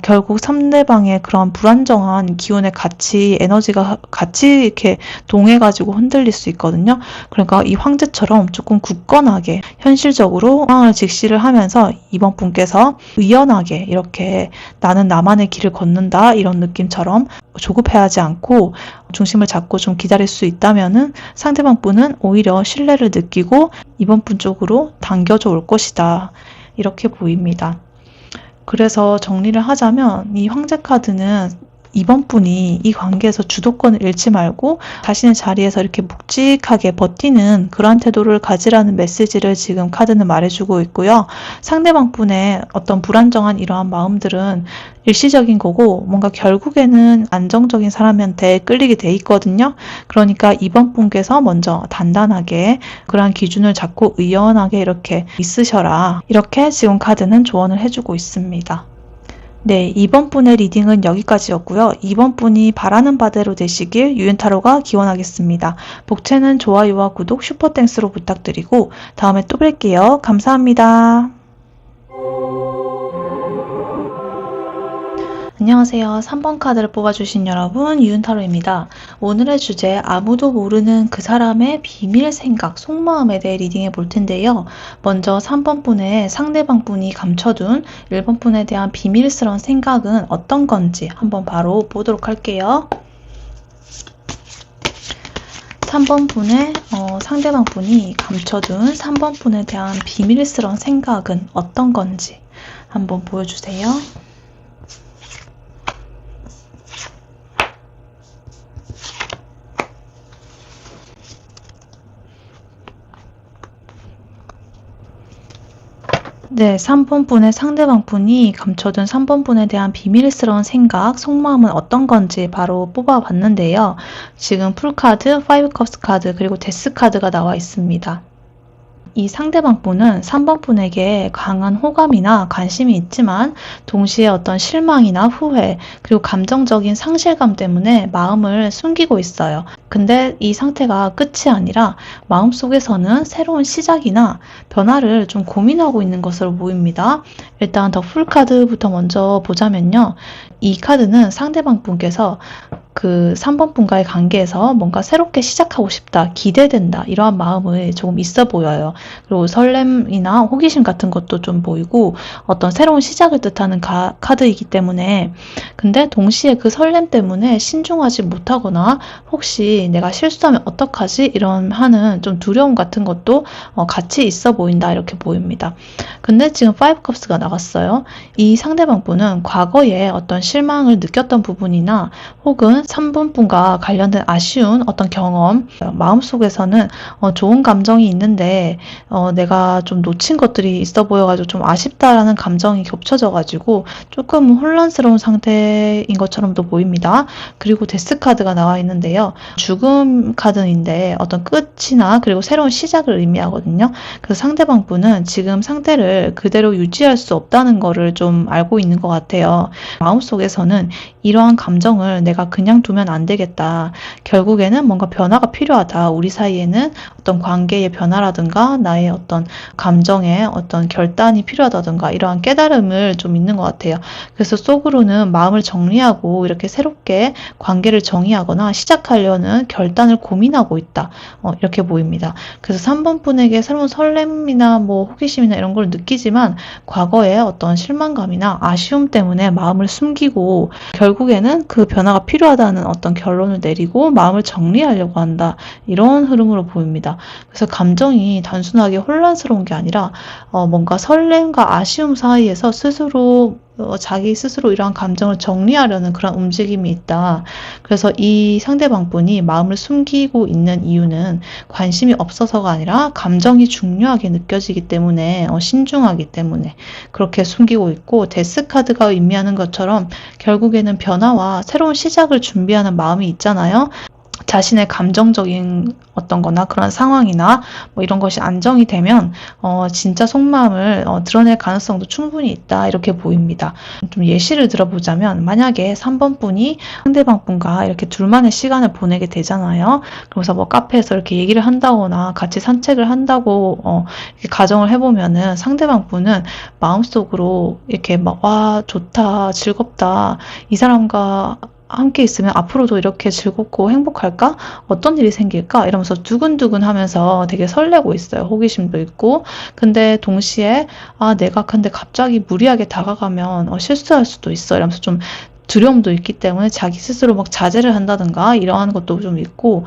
결국 상대방의 그런 불안정한 기운에 같이 에너지가 같이 이렇게 동해가지고 흔들릴 수 있거든요. 그러니까 이 황제처럼 조금 굳건하게 현실적으로 상황을 직시를 하면서 이번 분께서 의연하게 이렇게 나는 나만의 길을 걷는다 이런 느낌처럼 조급해하지 않고 중심을 잡고 좀 기다릴 수 있다면은 상대방 분은 오히려 신뢰를 느끼고 이번 분 쪽으로 당겨져 올 것이다. 이렇게 보입니다. 그래서 정리를 하자면 이 황제 카드는 이번 분이 이 관계에서 주도권을 잃지 말고 자신의 자리에서 이렇게 묵직하게 버티는 그러한 태도를 가지라는 메시지를 지금 카드는 말해주고 있고요. 상대방 분의 어떤 불안정한 이러한 마음들은 일시적인 거고 뭔가 결국에는 안정적인 사람한테 끌리게 돼 있거든요. 그러니까 이번 분께서 먼저 단단하게 그러한 기준을 잡고 의연하게 이렇게 있으셔라. 이렇게 지금 카드는 조언을 해주고 있습니다. 네, 이번 분의 리딩은 여기까지였고요. 이번 분이 바라는 바대로 되시길 유윤타로가 기원하겠습니다. 복채는 좋아요와 구독, 슈퍼땡스로 부탁드리고 다음에 또 뵐게요. 감사합니다. 안녕하세요. 3번 카드를 뽑아주신 여러분, 유윤타로입니다. 오늘의 주제, 아무도 모르는 그 사람의 비밀 생각, 속마음에 대해 리딩해 볼 텐데요. 먼저 3번 분의 상대방 분이 감춰둔 1번 분에 대한 비밀스러운 생각은 어떤 건지 한번 바로 보도록 할게요. 3번 분의 상대방 분이 감춰둔 3번 분에 대한 비밀스러운 생각은 어떤 건지 한번 보여주세요. 네, 3번 분의 상대방 분이 감춰둔 3번 분에 대한 비밀스러운 생각, 속마음은 어떤 건지 바로 뽑아봤는데요. 지금 풀카드, 5컵스 카드, 그리고 데스 카드가 나와 있습니다. 이 상대방 분은 3번 분에게 강한 호감이나 관심이 있지만 동시에 어떤 실망이나 후회, 그리고 감정적인 상실감 때문에 마음을 숨기고 있어요. 근데 이 상태가 끝이 아니라 마음속에서는 새로운 시작이나 변화를 좀 고민하고 있는 것으로 보입니다. 일단 더 풀카드부터 먼저 보자면요. 이 카드는 상대방 분께서 그 3번 분과의 관계에서 뭔가 새롭게 시작하고 싶다, 기대된다, 이러한 마음이 조금 있어 보여요. 그리고 설렘이나 호기심 같은 것도 좀 보이고 어떤 새로운 시작을 뜻하는 카드이기 때문에, 근데 동시에 그 설렘 때문에 신중하지 못하거나 혹시 내가 실수하면 어떡하지? 이런 하는 좀 두려움 같은 것도 같이 있어 보인다, 이렇게 보입니다. 근데 지금 5컵스가 나갔어요. 이 상대방 분은 과거에 어떤 실망을 느꼈던 부분이나 혹은 3번 분과 관련된 아쉬운 어떤 경험, 마음속에서는 좋은 감정이 있는데 내가 좀 놓친 것들이 있어 보여가지고 좀 아쉽다라는 감정이 겹쳐져가지고 조금 혼란스러운 상태인 것처럼도 보입니다. 그리고 데스 카드가 나와 있는데요. 죽음 카드인데 어떤 끝이나 그리고 새로운 시작을 의미하거든요. 그래서 상대방 분은 지금 상태를 그대로 유지할 수 없다는 거를 좀 알고 있는 것 같아요. 마음속에서는 이러한 감정을 내가 그냥 두면 안 되겠다. 결국에는 뭔가 변화가 필요하다. 우리 사이에는 어떤 관계의 변화라든가 나의 어떤 감정의 어떤 결단이 필요하다든가 이러한 깨달음을 좀 있는 것 같아요. 그래서 속으로는 마음을 정리하고 이렇게 새롭게 관계를 정의하거나 시작하려는 결단을 고민하고 있다. 이렇게 보입니다. 그래서 3번 분에게 새로운 설렘이나 뭐 호기심이나 이런 걸 느끼지만 과거의 어떤 실망감이나 아쉬움 때문에 마음을 숨기고 결국에는 그 변화가 필요하다는 어떤 결론을 내리고 마음을 정리하려고 한다. 이런 흐름으로 보입니다. 그래서 감정이 단순하게 혼란스러운 게 아니라 뭔가 설렘과 아쉬움 사이에서 스스로 자기 스스로 이러한 감정을 정리하려는 그런 움직임이 있다. 그래서 이 상대방 분이 마음을 숨기고 있는 이유는 관심이 없어서가 아니라 감정이 중요하게 느껴지기 때문에 신중하기 때문에 그렇게 숨기고 있고, 데스 카드가 의미하는 것처럼 결국에는 변화와 새로운 시작을 준비하는 마음이 있잖아요. 자신의 감정적인 어떤 거나 그런 상황이나 뭐 이런 것이 안정이 되면 진짜 속마음을 드러낼 가능성도 충분히 있다, 이렇게 보입니다. 좀 예시를 들어보자면 만약에 3번 분이 상대방 분과 이렇게 둘만의 시간을 보내게 되잖아요. 그래서 뭐 카페에서 이렇게 얘기를 한다거나 같이 산책을 한다고 이렇게 가정을 해보면은 상대방 분은 마음속으로 이렇게 막 와 좋다, 즐겁다, 이 사람과 함께 있으면 앞으로도 이렇게 즐겁고 행복할까? 어떤 일이 생길까? 이러면서 두근두근 하면서 되게 설레고 있어요. 호기심도 있고. 근데 동시에, 내가 근데 갑자기 무리하게 다가가면 실수할 수도 있어. 이러면서 좀 두려움도 있기 때문에 자기 스스로 막 자제를 한다든가 이러한 것도 좀 있고,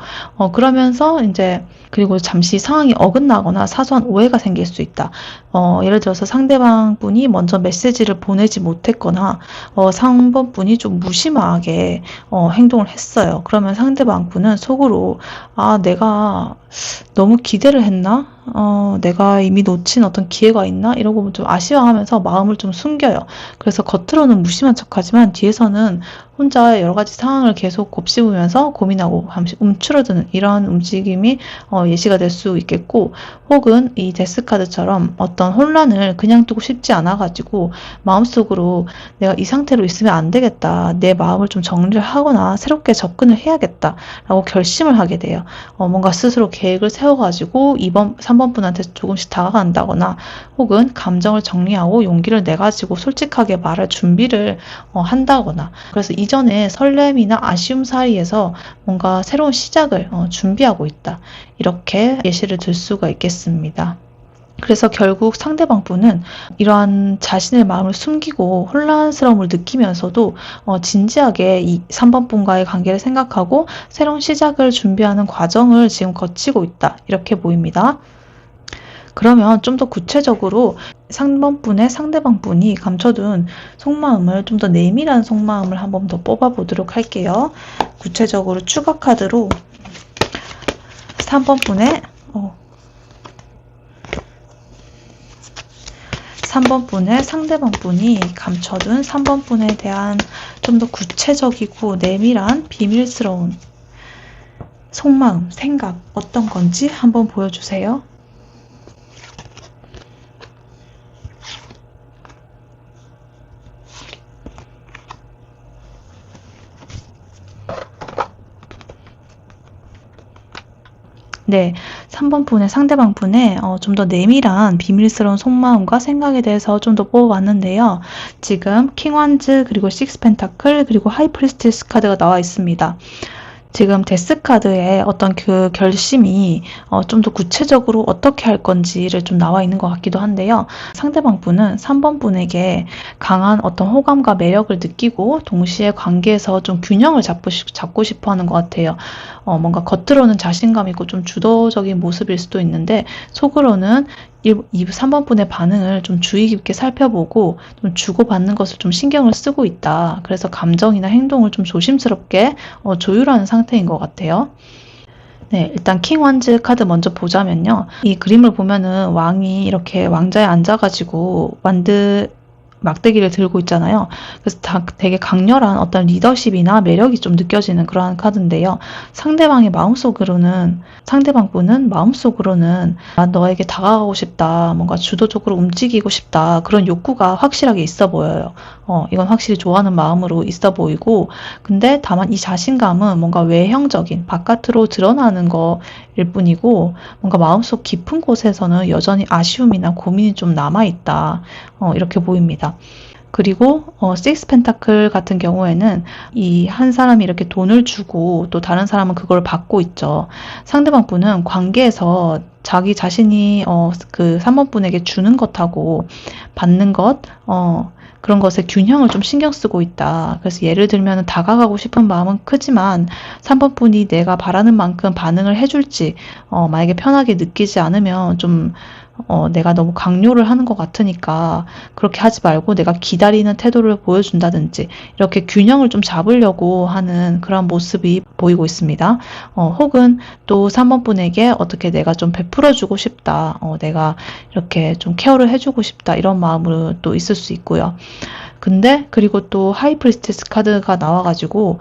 그러면서 이제, 그리고 잠시 상황이 어긋나거나 사소한 오해가 생길 수 있다. 예를 들어서 상대방 분이 먼저 메시지를 보내지 못했거나, 3번 분이 좀 무심하게, 행동을 했어요. 그러면 상대방 분은 속으로, 내가 너무 기대를 했나? 내가 이미 놓친 어떤 기회가 있나? 이러고 좀 아쉬워하면서 마음을 좀 숨겨요. 그래서 겉으로는 무심한 척하지만 뒤에서는 혼자 여러 가지 상황을 계속 곱씹으면서 고민하고 잠시 움츠러드는 이러한 움직임이 예시가 될 수 있겠고, 혹은 이 데스카드처럼 어떤 혼란을 그냥 두고 싶지 않아가지고 마음속으로 내가 이 상태로 있으면 안 되겠다, 내 마음을 좀 정리를 하거나 새롭게 접근을 해야겠다 라고 결심을 하게 돼요. 뭔가 스스로 계획을 세워가지고 3번 분한테 조금씩 다가간다거나 혹은 감정을 정리하고 용기를 내가지고 솔직하게 말할 준비를 한다거나, 그래서 이전에 설렘이나 아쉬움 사이에서 뭔가 새로운 시작을 준비하고 있다, 이렇게 예시를 들 수가 있겠습니다. 그래서 결국 상대방 분은 이러한 자신의 마음을 숨기고 혼란스러움을 느끼면서도 진지하게 이 3번 분과의 관계를 생각하고 새로운 시작을 준비하는 과정을 지금 거치고 있다, 이렇게 보입니다. 그러면 좀 더 구체적으로 3번 분의 상대방 분이 감춰둔 속마음을, 좀 더 내밀한 속마음을 한번 더 뽑아보도록 할게요. 구체적으로 추가 카드로 3번 분의 3번 분의 상대방 분이 감춰둔 3번 분에 대한 좀 더 구체적이고 내밀한 비밀스러운 속마음, 생각 어떤 건지 한번 보여주세요. 네, 3번 분의 상대방 분의 좀 더 내밀한 비밀스러운 속마음과 생각에 대해서 좀 더 뽑아봤는데요. 지금 킹 완즈 그리고 식스 펜타클 그리고 하이 프리스티스 카드가 나와 있습니다. 지금 데스 카드에 어떤 그 결심이 좀 더 구체적으로 어떻게 할 건지를 좀 나와 있는 것 같기도 한데요. 상대방 분은 3번 분에게 강한 어떤 호감과 매력을 느끼고 동시에 관계에서 좀 균형을 잡고 싶어 하는 것 같아요. 뭔가 겉으로는 자신감 있고 좀 주도적인 모습일 수도 있는데 속으로는 이 3번 분의 반응을 좀 주의 깊게 살펴보고 좀 주고받는 것을 좀 신경을 쓰고 있다. 그래서 감정이나 행동을 좀 조심스럽게 조율하는 상태인 것 같아요. 네, 일단 킹 완즈 카드 먼저 보자면요. 이 그림을 보면은 왕이 이렇게 왕자에 앉아가지고 막대기를 들고 있잖아요. 그래서 되게 강렬한 어떤 리더십이나 매력이 좀 느껴지는 그러한 카드인데요. 상대방 분은 마음속으로는 너에게 다가가고 싶다, 뭔가 주도적으로 움직이고 싶다, 그런 욕구가 확실하게 있어 보여요. 이건 확실히 좋아하는 마음으로 있어 보이고, 근데 다만 이 자신감은 뭔가 외형적인, 바깥으로 드러나는 거일 뿐이고, 뭔가 마음속 깊은 곳에서는 여전히 아쉬움이나 고민이 좀 남아있다. 이렇게 보입니다. 그리고 식스 펜타클 같은 경우에는 이 한 사람이 이렇게 돈을 주고 또 다른 사람은 그걸 받고 있죠. 상대방 분은 관계에서 자기 자신이 그 3번 분에게 주는 것하고 받는 것 그런 것에 균형을 좀 신경 쓰고 있다. 그래서 예를 들면 다가가고 싶은 마음은 크지만 3번 분이 내가 바라는 만큼 반응을 해줄지 만약에 편하게 느끼지 않으면 좀 내가 너무 강요를 하는 것 같으니까 그렇게 하지 말고 내가 기다리는 태도를 보여준다든지 이렇게 균형을 좀 잡으려고 하는 그런 모습이 보이고 있습니다. 혹은 또 3번 분에게 어떻게 내가 좀 베풀어주고 싶다. 내가 이렇게 좀 케어를 해주고 싶다. 이런 마음으로 또 있을 수 있고요. 근데 그리고 또 하이 프리스티스 카드가 나와가지고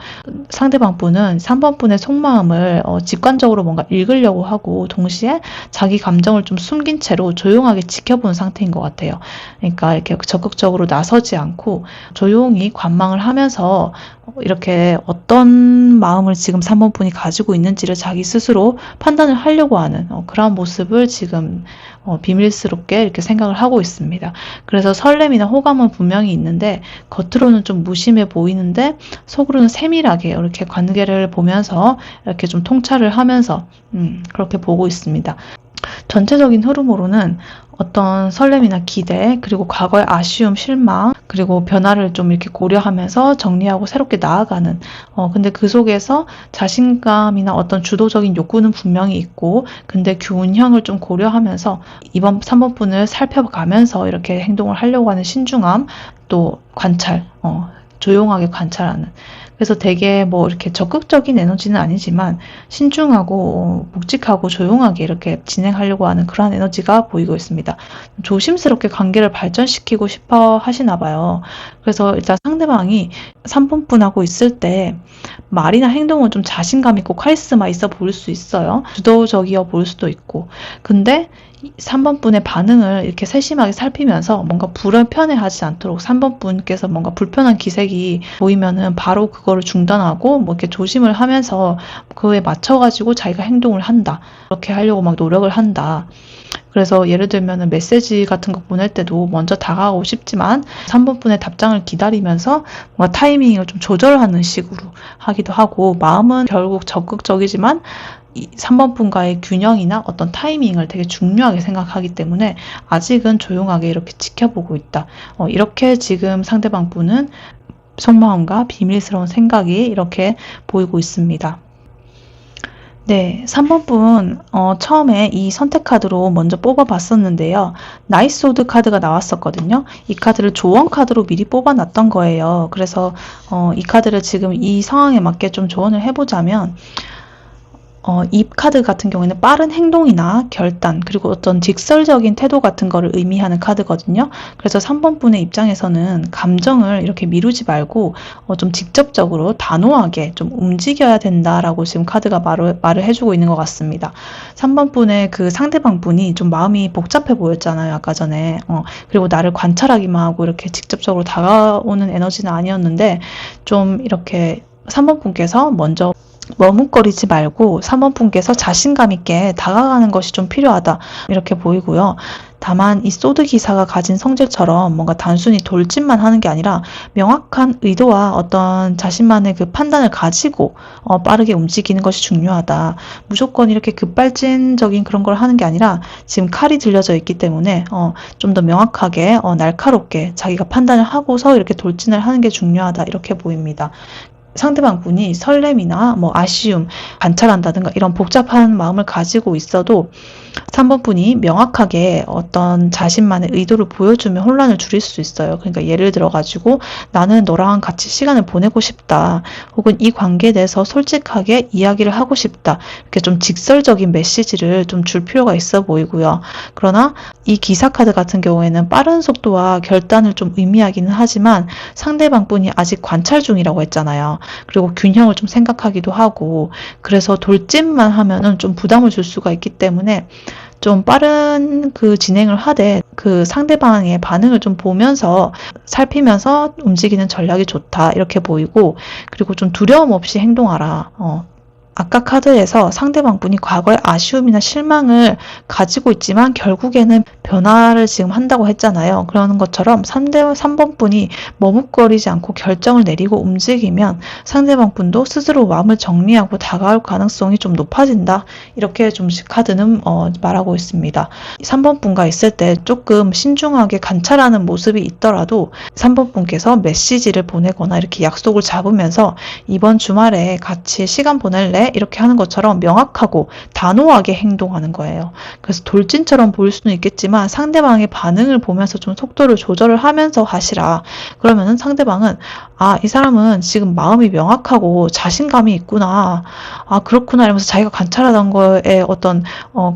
상대방 분은 3번 분의 속마음을 직관적으로 뭔가 읽으려고 하고 동시에 자기 감정을 좀 숨긴 채로 조용하게 지켜보는 상태인 것 같아요. 그러니까 이렇게 적극적으로 나서지 않고 조용히 관망을 하면서 이렇게 어떤 마음을 지금 3번 분이 가지고 있는지를 자기 스스로 판단을 하려고 하는 그런 모습을 지금 비밀스럽게 이렇게 생각을 하고 있습니다. 그래서 설렘이나 호감은 분명히 있는데 겉으로는 좀 무심해 보이는데 속으로는 세밀하게 이렇게 관계를 보면서 이렇게 좀 통찰을 하면서 그렇게 보고 있습니다. 전체적인 흐름으로는 어떤 설렘이나 기대, 그리고 과거의 아쉬움, 실망, 그리고 변화를 좀 이렇게 고려하면서 정리하고 새롭게 나아가는, 근데 그 속에서 자신감이나 어떤 주도적인 욕구는 분명히 있고, 근데 균형을 좀 고려하면서 2번, 3번 분을 살펴가면서 이렇게 행동을 하려고 하는 신중함, 또 관찰, 조용하게 관찰하는. 그래서 되게 뭐 이렇게 적극적인 에너지는 아니지만 신중하고 묵직하고 조용하게 이렇게 진행하려고 하는 그러한 에너지가 보이고 있습니다. 조심스럽게 관계를 발전시키고 싶어 하시나 봐요. 그래서 일단 상대방이 3번 분하고 있을 때 말이나 행동은 좀 자신감 있고 카리스마 있어 보일 수 있어요. 주도적이어 보일 수도 있고. 근데 3번 분의 반응을 이렇게 세심하게 살피면서 뭔가 불편해하지 않도록 3번 분께서 뭔가 불편한 기색이 보이면은 바로 그거를 중단하고 뭐 이렇게 조심을 하면서 그거에 맞춰가지고 자기가 행동을 한다. 그렇게 하려고 막 노력을 한다. 그래서 예를 들면은 메시지 같은 거 보낼 때도 먼저 다가가고 싶지만 3번 분의 답장을 기다리면서 뭔가 타이밍을 좀 조절하는 식으로 하기도 하고 마음은 결국 적극적이지만 3번 분과의 균형이나 어떤 타이밍을 되게 중요하게 생각하기 때문에 아직은 조용하게 이렇게 지켜보고 있다. 이렇게 지금 상대방 분은 속마음과 비밀스러운 생각이 이렇게 보이고 있습니다. 네, 3번 분 처음에 이 선택 카드로 먼저 뽑아봤었는데요. 나이스 오드 카드가 나왔었거든요. 이 카드를 조언 카드로 미리 뽑아놨던 거예요. 그래서 이 카드를 지금 이 상황에 맞게 좀 조언을 해보자면 이 카드 같은 경우에는 빠른 행동이나 결단, 그리고 어떤 직설적인 태도 같은 거를 의미하는 카드거든요. 그래서 3번 분의 입장에서는 감정을 이렇게 미루지 말고 좀 직접적으로 단호하게 좀 움직여야 된다라고 지금 카드가 말을 해주고 있는 것 같습니다. 3번 분의 그 상대방 분이 좀 마음이 복잡해 보였잖아요, 아까 전에. 그리고 나를 관찰하기만 하고 이렇게 직접적으로 다가오는 에너지는 아니었는데, 좀 이렇게 3번 분께서 먼저 머뭇거리지 말고 3번 분께서 자신감 있게 다가가는 것이 좀 필요하다, 이렇게 보이고요. 다만 이 소드 기사가 가진 성질처럼 뭔가 단순히 돌진만 하는 게 아니라 명확한 의도와 어떤 자신만의 그 판단을 가지고 빠르게 움직이는 것이 중요하다. 무조건 이렇게 급발진적인 그런 걸 하는 게 아니라 지금 칼이 들려져 있기 때문에 좀 더 명확하게 날카롭게 자기가 판단을 하고서 이렇게 돌진을 하는 게 중요하다, 이렇게 보입니다. 상대방 분이 설렘이나 아쉬움, 관찰한다든가 이런 복잡한 마음을 가지고 있어도 3번 분이 명확하게 어떤 자신만의 의도를 보여주면 혼란을 줄일 수 있어요. 그러니까 예를 들어 가지고 나는 너랑 같이 시간을 보내고 싶다, 혹은 이 관계에 대해서 솔직하게 이야기를 하고 싶다, 이렇게 좀 직설적인 메시지를 좀 줄 필요가 있어 보이고요. 그러나 이 기사 카드 같은 경우에는 빠른 속도와 결단을 좀 의미하기는 하지만 상대방 분이 아직 관찰 중이라고 했잖아요. 그리고 균형을 좀 생각하기도 하고, 그래서 돌진만 하면은 좀 부담을 줄 수가 있기 때문에 좀 빠른 그 진행을 하되 그 상대방의 반응을 좀 보면서 살피면서 움직이는 전략이 좋다, 이렇게 보이고, 그리고 좀 두려움 없이 행동하라. 아까 카드에서 상대방 분이 과거의 아쉬움이나 실망을 가지고 있지만 결국에는 변화를 지금 한다고 했잖아요. 그러는 것처럼 3번 분이 머뭇거리지 않고 결정을 내리고 움직이면 상대방 분도 스스로 마음을 정리하고 다가올 가능성이 좀 높아진다, 이렇게 좀 카드는 말하고 있습니다. 3번 분과 있을 때 조금 신중하게 관찰하는 모습이 있더라도 3번 분께서 메시지를 보내거나 이렇게 약속을 잡으면서 이번 주말에 같이 시간 보낼래? 이렇게 하는 것처럼 명확하고 단호하게 행동하는 거예요. 그래서 돌진처럼 보일 수는 있겠지만 상대방의 반응을 보면서 좀 속도를 조절을 하면서 하시라. 그러면은 상대방은 이 사람은 지금 마음이 명확하고 자신감이 있구나, 그렇구나, 이러면서 자기가 관찰하던 거에 어떤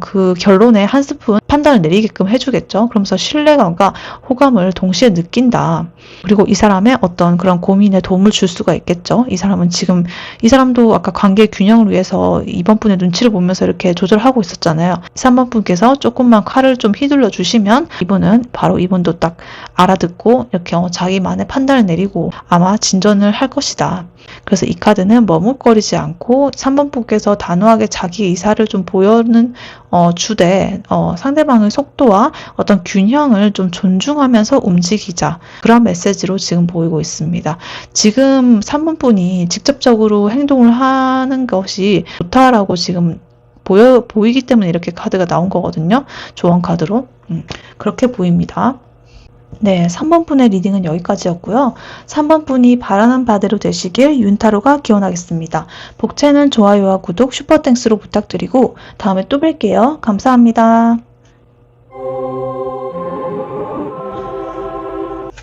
그 결론에 한 스푼 판단을 내리게끔 해주겠죠. 그러면서 신뢰감과 호감을 동시에 느낀다. 그리고 이 사람의 어떤 그런 고민에 도움을 줄 수가 있겠죠. 이 사람도 아까 관계의 균형을 위해서 이번 분의 눈치를 보면서 이렇게 조절하고 있었잖아요. 3번 분께서 조금만 칼을 좀 휘둘러 주시면 이분도 딱 알아듣고 이렇게 자기만의 판단을 내리고 아마 진전을 할 것이다. 그래서 이 카드는 머뭇거리지 않고 3번 분께서 단호하게 자기 의사를 좀 보여는 주되 상대방의 속도와 어떤 균형을 좀 존중하면서 움직이자, 그런 메시지로 지금 보이고 있습니다. 지금 3번 분이 직접적으로 행동을 하는 것이 좋다라고 지금 보이기 때문에 이렇게 카드가 나온 거거든요. 조언 카드로. 그렇게 보입니다. 네, 3번 분의 리딩은 여기까지였고요. 3번 분이 바라는 바대로 되시길 윤타로가 기원하겠습니다. 복채는 좋아요와 구독, 슈퍼땡스로 부탁드리고 다음에 또 뵐게요. 감사합니다.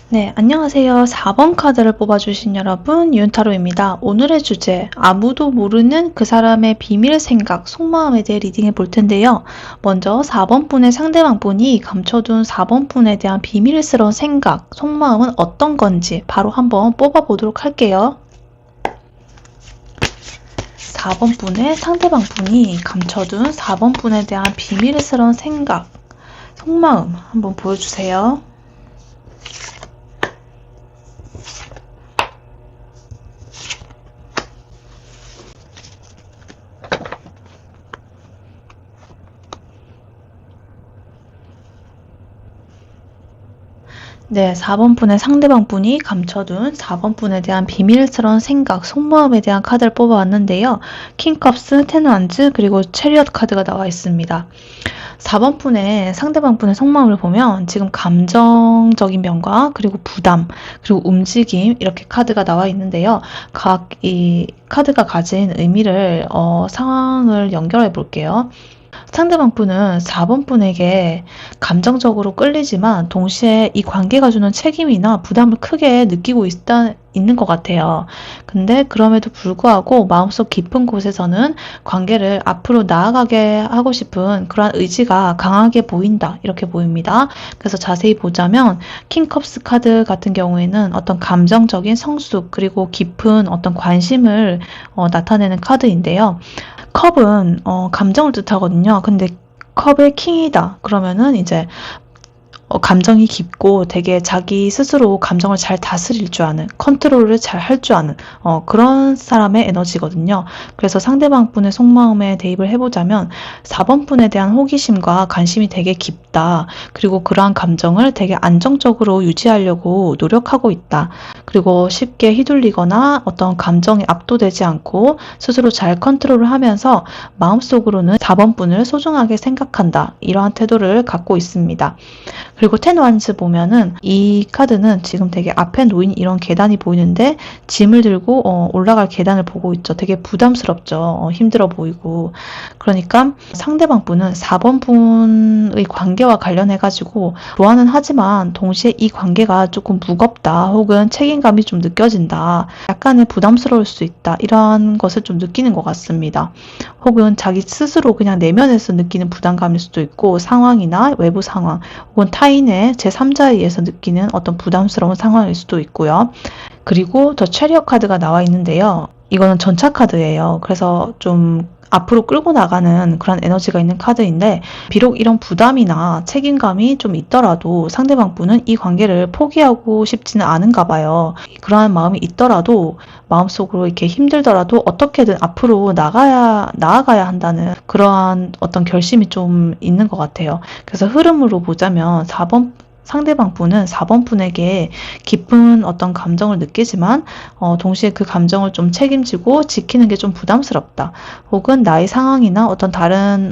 네, 안녕하세요. 4번 카드를 뽑아주신 여러분, 윤타로입니다. 오늘의 주제, 아무도 모르는 그 사람의 비밀 생각, 속마음에 대해 리딩해 볼 텐데요. 먼저 4번 분의 상대방 분이 감춰둔 4번 분에 대한 비밀스러운 생각, 속마음은 어떤 건지 바로 한번 뽑아보도록 할게요. 4번 분의 상대방 분이 감춰둔 4번 분에 대한 비밀스러운 생각, 속마음 한번 보여주세요. 네, 4번 분의 상대방 분이 감춰둔 4번 분에 대한 비밀스러운 생각, 속마음에 대한 카드를 뽑아왔는데요. 킹컵스, 텐완즈, 그리고 체리엇 카드가 나와 있습니다. 4번 분의 상대방 분의 속마음을 보면 지금 감정적인 면과 그리고 부담, 그리고 움직임, 이렇게 카드가 나와 있는데요. 각 이 카드가 가진 의미를 상황을 연결해 볼게요. 상대방 분은 4번 분에게 감정적으로 끌리지만 동시에 이 관계가 주는 책임이나 부담을 크게 느끼고 있는 것 같아요. 근데 그럼에도 불구하고 마음속 깊은 곳에서는 관계를 앞으로 나아가게 하고 싶은 그러한 의지가 강하게 보인다. 이렇게 보입니다. 그래서 자세히 보자면 킹컵스 카드 같은 경우에는 어떤 감정적인 성숙 그리고 깊은 어떤 관심을 나타내는 카드인데요. 컵은 감정을 뜻하거든요. 근데 컵의 킹이다. 그러면은 이제 감정이 깊고 되게 자기 스스로 감정을 잘 다스릴 줄 아는, 컨트롤을 잘 할 줄 아는 그런 사람의 에너지거든요. 그래서 상대방 분의 속마음에 대입을 해보자면 4번 분에 대한 호기심과 관심이 되게 깊다. 그리고 그러한 감정을 되게 안정적으로 유지하려고 노력하고 있다. 그리고 쉽게 휘둘리거나 어떤 감정에 압도되지 않고 스스로 잘 컨트롤을 하면서 마음속으로는 4번 분을 소중하게 생각한다. 이러한 태도를 갖고 있습니다. 그리고 10 wands 보면은 이 카드는 지금 되게 앞에 놓인 이런 계단이 보이는데 짐을 들고 올라갈 계단을 보고 있죠. 되게 부담스럽죠. 힘들어 보이고. 그러니까 상대방 분은 4번 분의 관계와 관련해 가지고 좋아는 하지만 동시에 이 관계가 조금 무겁다 혹은 책임감이 좀 느껴진다. 약간의 부담스러울 수 있다. 이러한 것을 좀 느끼는 것 같습니다. 혹은 자기 스스로 그냥 내면에서 느끼는 부담감일 수도 있고 상황이나 외부 상황 혹은 타인의 제3자에 의해서 느끼는 어떤 부담스러운 상황일 수도 있고요. 그리고 더 체리엇 카드가 나와 있는데요. 이거는 전차 카드예요. 그래서 좀 앞으로 끌고 나가는 그런 에너지가 있는 카드인데 비록 이런 부담이나 책임감이 좀 있더라도 상대방 분은 이 관계를 포기하고 싶지는 않은가 봐요. 그러한 마음이 있더라도 마음속으로 이렇게 힘들더라도 어떻게든 앞으로 나아가야 한다는 그러한 어떤 결심이 좀 있는 것 같아요. 그래서 흐름으로 보자면 상대방 분은 4번 분에게 깊은 어떤 감정을 느끼지만 동시에 그 감정을 좀 책임지고 지키는 게 좀 부담스럽다. 혹은 나의 상황이나 어떤 다른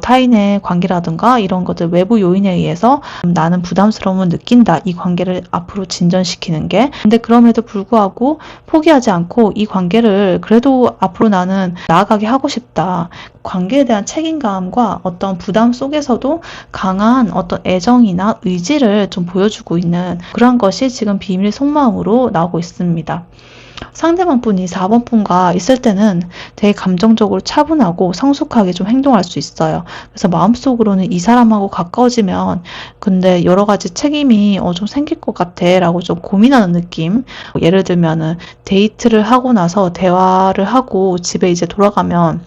타인의 관계라든가 이런 것들 외부 요인에 의해서 나는 부담스러움을 느낀다. 이 관계를 앞으로 진전시키는 게. 근데 그럼에도 불구하고 포기하지 않고 이 관계를 그래도 앞으로 나는 나아가게 하고 싶다. 관계에 대한 책임감과 어떤 부담 속에서도 강한 어떤 애정이나 의지를 좀 보여주고 있는 그런 것이 지금 비밀 속마음으로 나오고 있습니다. 상대방 분이 4번 분과 있을 때는 되게 감정적으로 차분하고 성숙하게 좀 행동할 수 있어요. 그래서 마음속으로는 이 사람하고 가까워지면 근데 여러 가지 책임이 좀 생길 것 같아 라고 좀 고민하는 느낌. 예를 들면은 데이트를 하고 나서 대화를 하고 집에 이제 돌아가면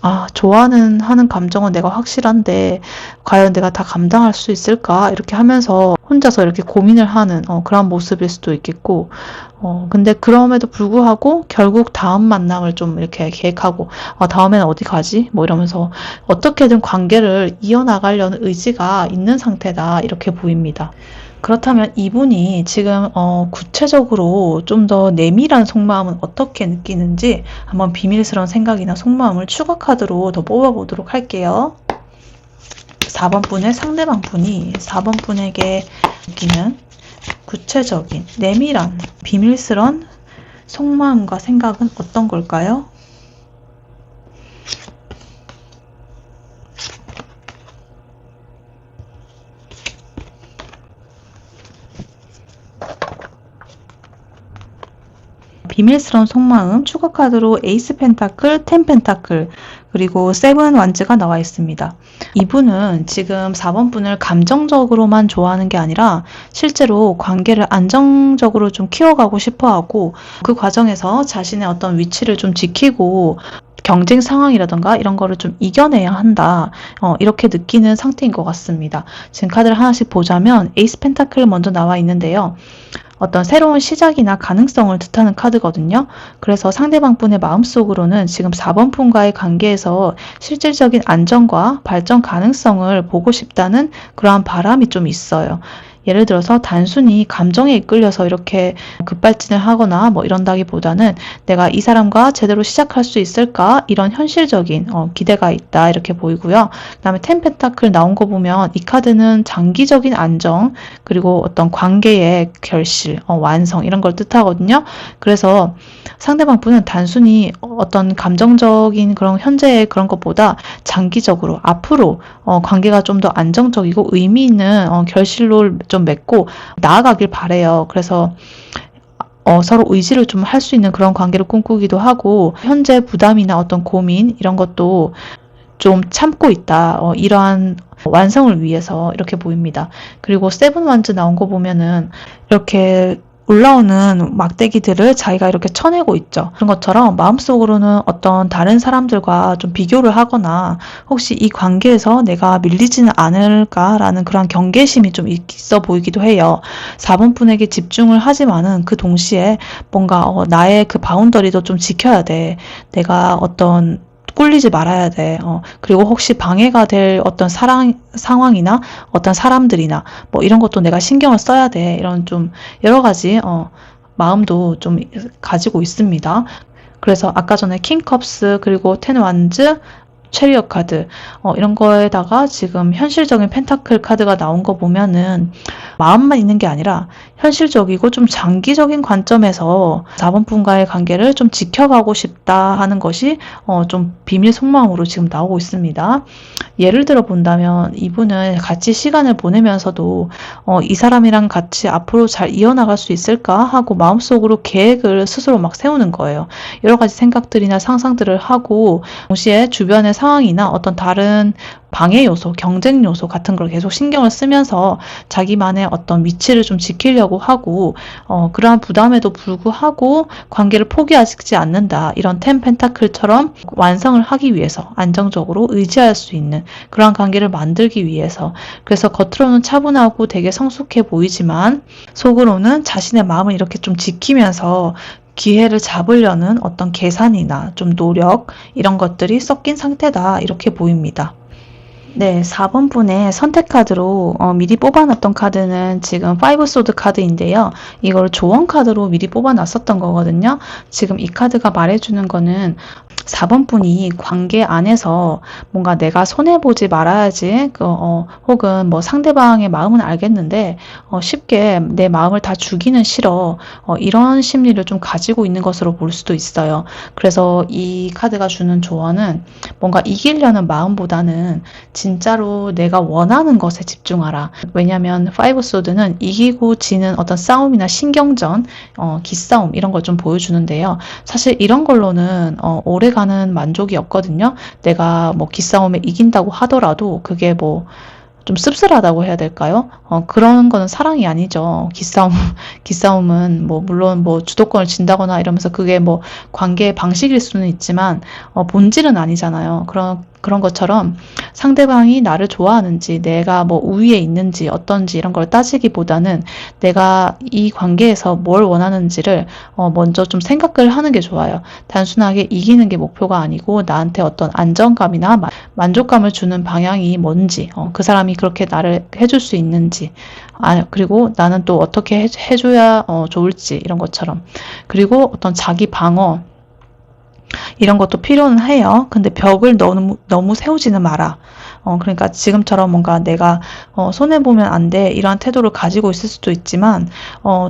하는 감정은 내가 확실한데 과연 내가 다 감당할 수 있을까? 이렇게 하면서 혼자서 이렇게 고민을 하는 그런 모습일 수도 있겠고 근데 그럼에도 불구하고 결국 다음 만남을 좀 이렇게 계획하고 다음에는 어디 가지? 뭐 이러면서 어떻게든 관계를 이어나가려는 의지가 있는 상태다 이렇게 보입니다. 그렇다면 이분이 지금 구체적으로 좀 더 내밀한 속마음은 어떻게 느끼는지 한번 비밀스러운 생각이나 속마음을 추가 카드로 더 뽑아보도록 할게요. 4번 분의 상대방 분이 4번 분에게 느끼는 구체적인 내밀한 비밀스러운 속마음과 생각은 어떤 걸까요? 비밀스러운 속마음 추가 카드로 에이스 펜타클, 10 펜타클 그리고 7 완즈가 나와 있습니다. 이분은 지금 4번 분을 감정적으로만 좋아하는 게 아니라 실제로 관계를 안정적으로 좀 키워가고 싶어하고 그 과정에서 자신의 어떤 위치를 좀 지키고 경쟁 상황이라던가 이런 거를 좀 이겨내야 한다. 이렇게 느끼는 상태인 것 같습니다. 지금 카드를 하나씩 보자면 에이스 펜타클 먼저 나와 있는데요. 어떤 새로운 시작이나 가능성을 뜻하는 카드거든요. 그래서 상대방 분의 마음속으로는 지금 4번 분과의 관계에서 실질적인 안정과 발전 가능성을 보고 싶다는 그러한 바람이 좀 있어요. 예를 들어서 단순히 감정에 이끌려서 이렇게 급발진을 하거나 뭐 이런다기보다는 내가 이 사람과 제대로 시작할 수 있을까? 이런 현실적인 기대가 있다 이렇게 보이고요. 그다음에 10 펜타클 나온 거 보면 이 카드는 장기적인 안정 그리고 어떤 관계의 결실, 완성 이런 걸 뜻하거든요. 그래서 상대방 분은 단순히 어떤 감정적인 그런 현재의 그런 것보다 장기적으로 앞으로 관계가 좀 더 안정적이고 의미 있는 결실로 좀 맺고 나아가길 바래요. 그래서 서로 의지를 좀 할 수 있는 그런 관계를 꿈꾸기도 하고, 현재 부담이나 어떤 고민 이런 것도 좀 참고 있다. 이러한 완성을 위해서 이렇게 보입니다. 그리고 세븐 완즈 나온 거 보면은 이렇게 올라오는 막대기들을 자기가 이렇게 쳐내고 있죠. 그런 것처럼 마음속으로는 어떤 다른 사람들과 좀 비교를 하거나 혹시 이 관계에서 내가 밀리지는 않을까라는 그런 경계심이 좀 있어 보이기도 해요. 4번 분에게 집중을 하지만은 그 동시에 뭔가 나의 그 바운더리도 좀 지켜야 돼. 내가 어떤 꿀리지 말아야 돼. 그리고 혹시 방해가 될 어떤 상황이나 어떤 사람들이나 뭐 이런 것도 내가 신경을 써야 돼. 이런 좀 여러 가지 마음도 좀 가지고 있습니다. 그래서 아까 전에 킹컵스 그리고 텐 완즈 체리엇 카드 이런 거에다가 지금 현실적인 펜타클 카드가 나온 거 보면은 마음만 있는 게 아니라 현실적이고 좀 장기적인 관점에서 4번 분과의 관계를 좀 지켜가고 싶다 하는 것이 좀 비밀 속마음으로 지금 나오고 있습니다. 예를 들어 본다면 이분은 같이 시간을 보내면서도 이 사람이랑 같이 앞으로 잘 이어나갈 수 있을까 하고 마음속으로 계획을 스스로 막 세우는 거예요. 여러 가지 생각들이나 상상들을 하고 동시에 주변의 상황이나 어떤 다른 방해 요소, 경쟁 요소 같은 걸 계속 신경을 쓰면서 자기만의 어떤 위치를 좀 지키려고 하고 그러한 부담에도 불구하고 관계를 포기하지 않는다. 이런 텐 펜타클처럼 완성을 하기 위해서 안정적으로 의지할 수 있는 그러한 관계를 만들기 위해서 그래서 겉으로는 차분하고 되게 성숙해 보이지만 속으로는 자신의 마음을 이렇게 좀 지키면서 기회를 잡으려는 어떤 계산이나 좀 노력 이런 것들이 섞인 상태다 이렇게 보입니다. 네, 4번 분의 선택 카드로 미리 뽑아놨던 카드는 지금 5 소드 카드인데요. 이걸 조언 카드로 미리 뽑아놨었던 거거든요. 지금 이 카드가 말해주는 거는 4번 분이 관계 안에서 뭔가 내가 손해보지 말아야지, 혹은 뭐 상대방의 마음은 알겠는데, 쉽게 내 마음을 다 주기는 싫어. 이런 심리를 좀 가지고 있는 것으로 볼 수도 있어요. 그래서 이 카드가 주는 조언은 뭔가 이기려는 마음보다는 진짜로 내가 원하는 것에 집중하라. 왜냐면 5 소드는 이기고 지는 어떤 싸움이나 신경전, 기싸움 이런 걸 좀 보여주는데요. 사실 이런 걸로는 오래가는 만족이 없거든요. 내가 뭐 기싸움에 이긴다고 하더라도 그게 뭐 좀 씁쓸하다고 해야 될까요? 그런 거는 사랑이 아니죠. 기싸움은 뭐 물론 뭐 주도권을 진다거나 이러면서 그게 뭐 관계의 방식일 수는 있지만 본질은 아니잖아요. 그런 것처럼 상대방이 나를 좋아하는지 내가 뭐 우위에 있는지 어떤지 이런 걸 따지기보다는 내가 이 관계에서 뭘 원하는지를 먼저 좀 생각을 하는 게 좋아요. 단순하게 이기는 게 목표가 아니고 나한테 어떤 안정감이나 만족감을 주는 방향이 뭔지 그 사람이 그렇게 나를 해줄 수 있는지 그리고 나는 또 어떻게 해줘야 좋을지 이런 것처럼 그리고 어떤 자기 방어 이런 것도 필요는 해요. 근데 벽을 너무 세우지는 마라. 그러니까 지금처럼 뭔가 내가 손해보면 안 돼 이러한 태도를 가지고 있을 수도 있지만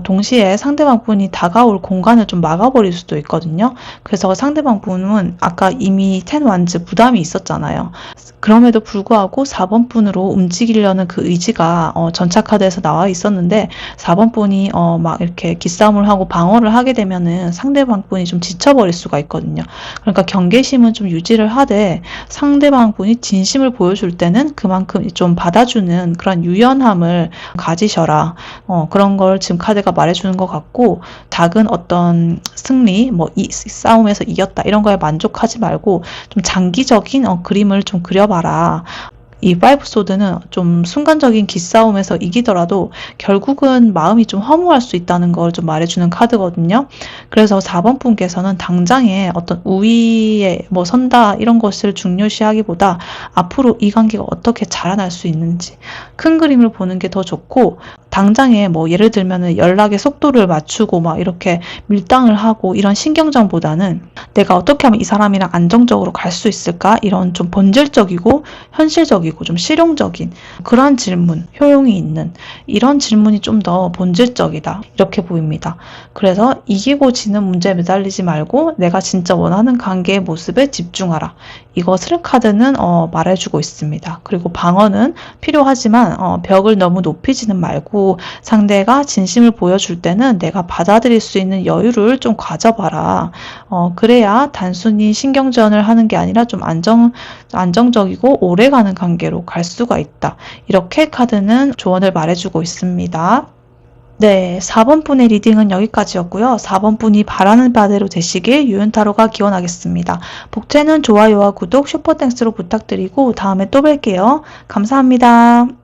동시에 상대방 분이 다가올 공간을 좀 막아버릴 수도 있거든요. 그래서 상대방 분은 아까 이미 10 완즈 부담이 있었잖아요. 그럼에도 불구하고 4번 분으로 움직이려는 그 의지가 전차 카드에서 나와 있었는데 4번 분이 막 이렇게 기싸움을 하고 방어를 하게 되면은 상대방 분이 좀 지쳐버릴 수가 있거든요. 그러니까 경계심은 좀 유지를 하되 상대방 분이 진심을 보여줄 때는 그만큼 좀 받아주는 그런 유연함을 가지셔라. 그런 걸 지금 카드가 말해주는 것 같고 작은 어떤 승리, 뭐 이 싸움에서 이겼다 이런 거에 만족하지 말고 좀 장기적인 그림을 좀 그려봐라. 이 5 소드는 좀 순간적인 기싸움에서 이기더라도 결국은 마음이 좀 허무할 수 있다는 걸 좀 말해주는 카드거든요. 그래서 4번 분께서는 당장에 어떤 우위에 뭐 선다 이런 것을 중요시하기보다 앞으로 이 관계가 어떻게 자라날 수 있는지 큰 그림을 보는 게 더 좋고 당장에 뭐 예를 들면은 연락의 속도를 맞추고 막 이렇게 밀당을 하고 이런 신경전보다는 내가 어떻게 하면 이 사람이랑 안정적으로 갈 수 있을까 이런 좀 본질적이고 현실적이고 현실적이고 좀 실용적인 그런 질문, 효용이 있는 이런 질문이 좀 더 본질적이다. 이렇게 보입니다. 그래서 이기고 지는 문제에 매달리지 말고 내가 진짜 원하는 관계의 모습에 집중하라. 이것을 카드는 말해주고 있습니다. 그리고 방어는 필요하지만 벽을 너무 높이지는 말고 상대가 진심을 보여줄 때는 내가 받아들일 수 있는 여유를 좀 가져봐라. 그래야 단순히 신경전을 하는 게 아니라 좀 안정적이고 오래가는 관계로 갈 수가 있다. 이렇게 카드는 조언을 말해주고 있습니다. 네, 4번 분의 리딩은 여기까지였고요. 4번 분이 바라는 바대로 되시길 유연타로가 기원하겠습니다. 복채는 좋아요와 구독, 슈퍼땡스로 부탁드리고 다음에 또 뵐게요. 감사합니다.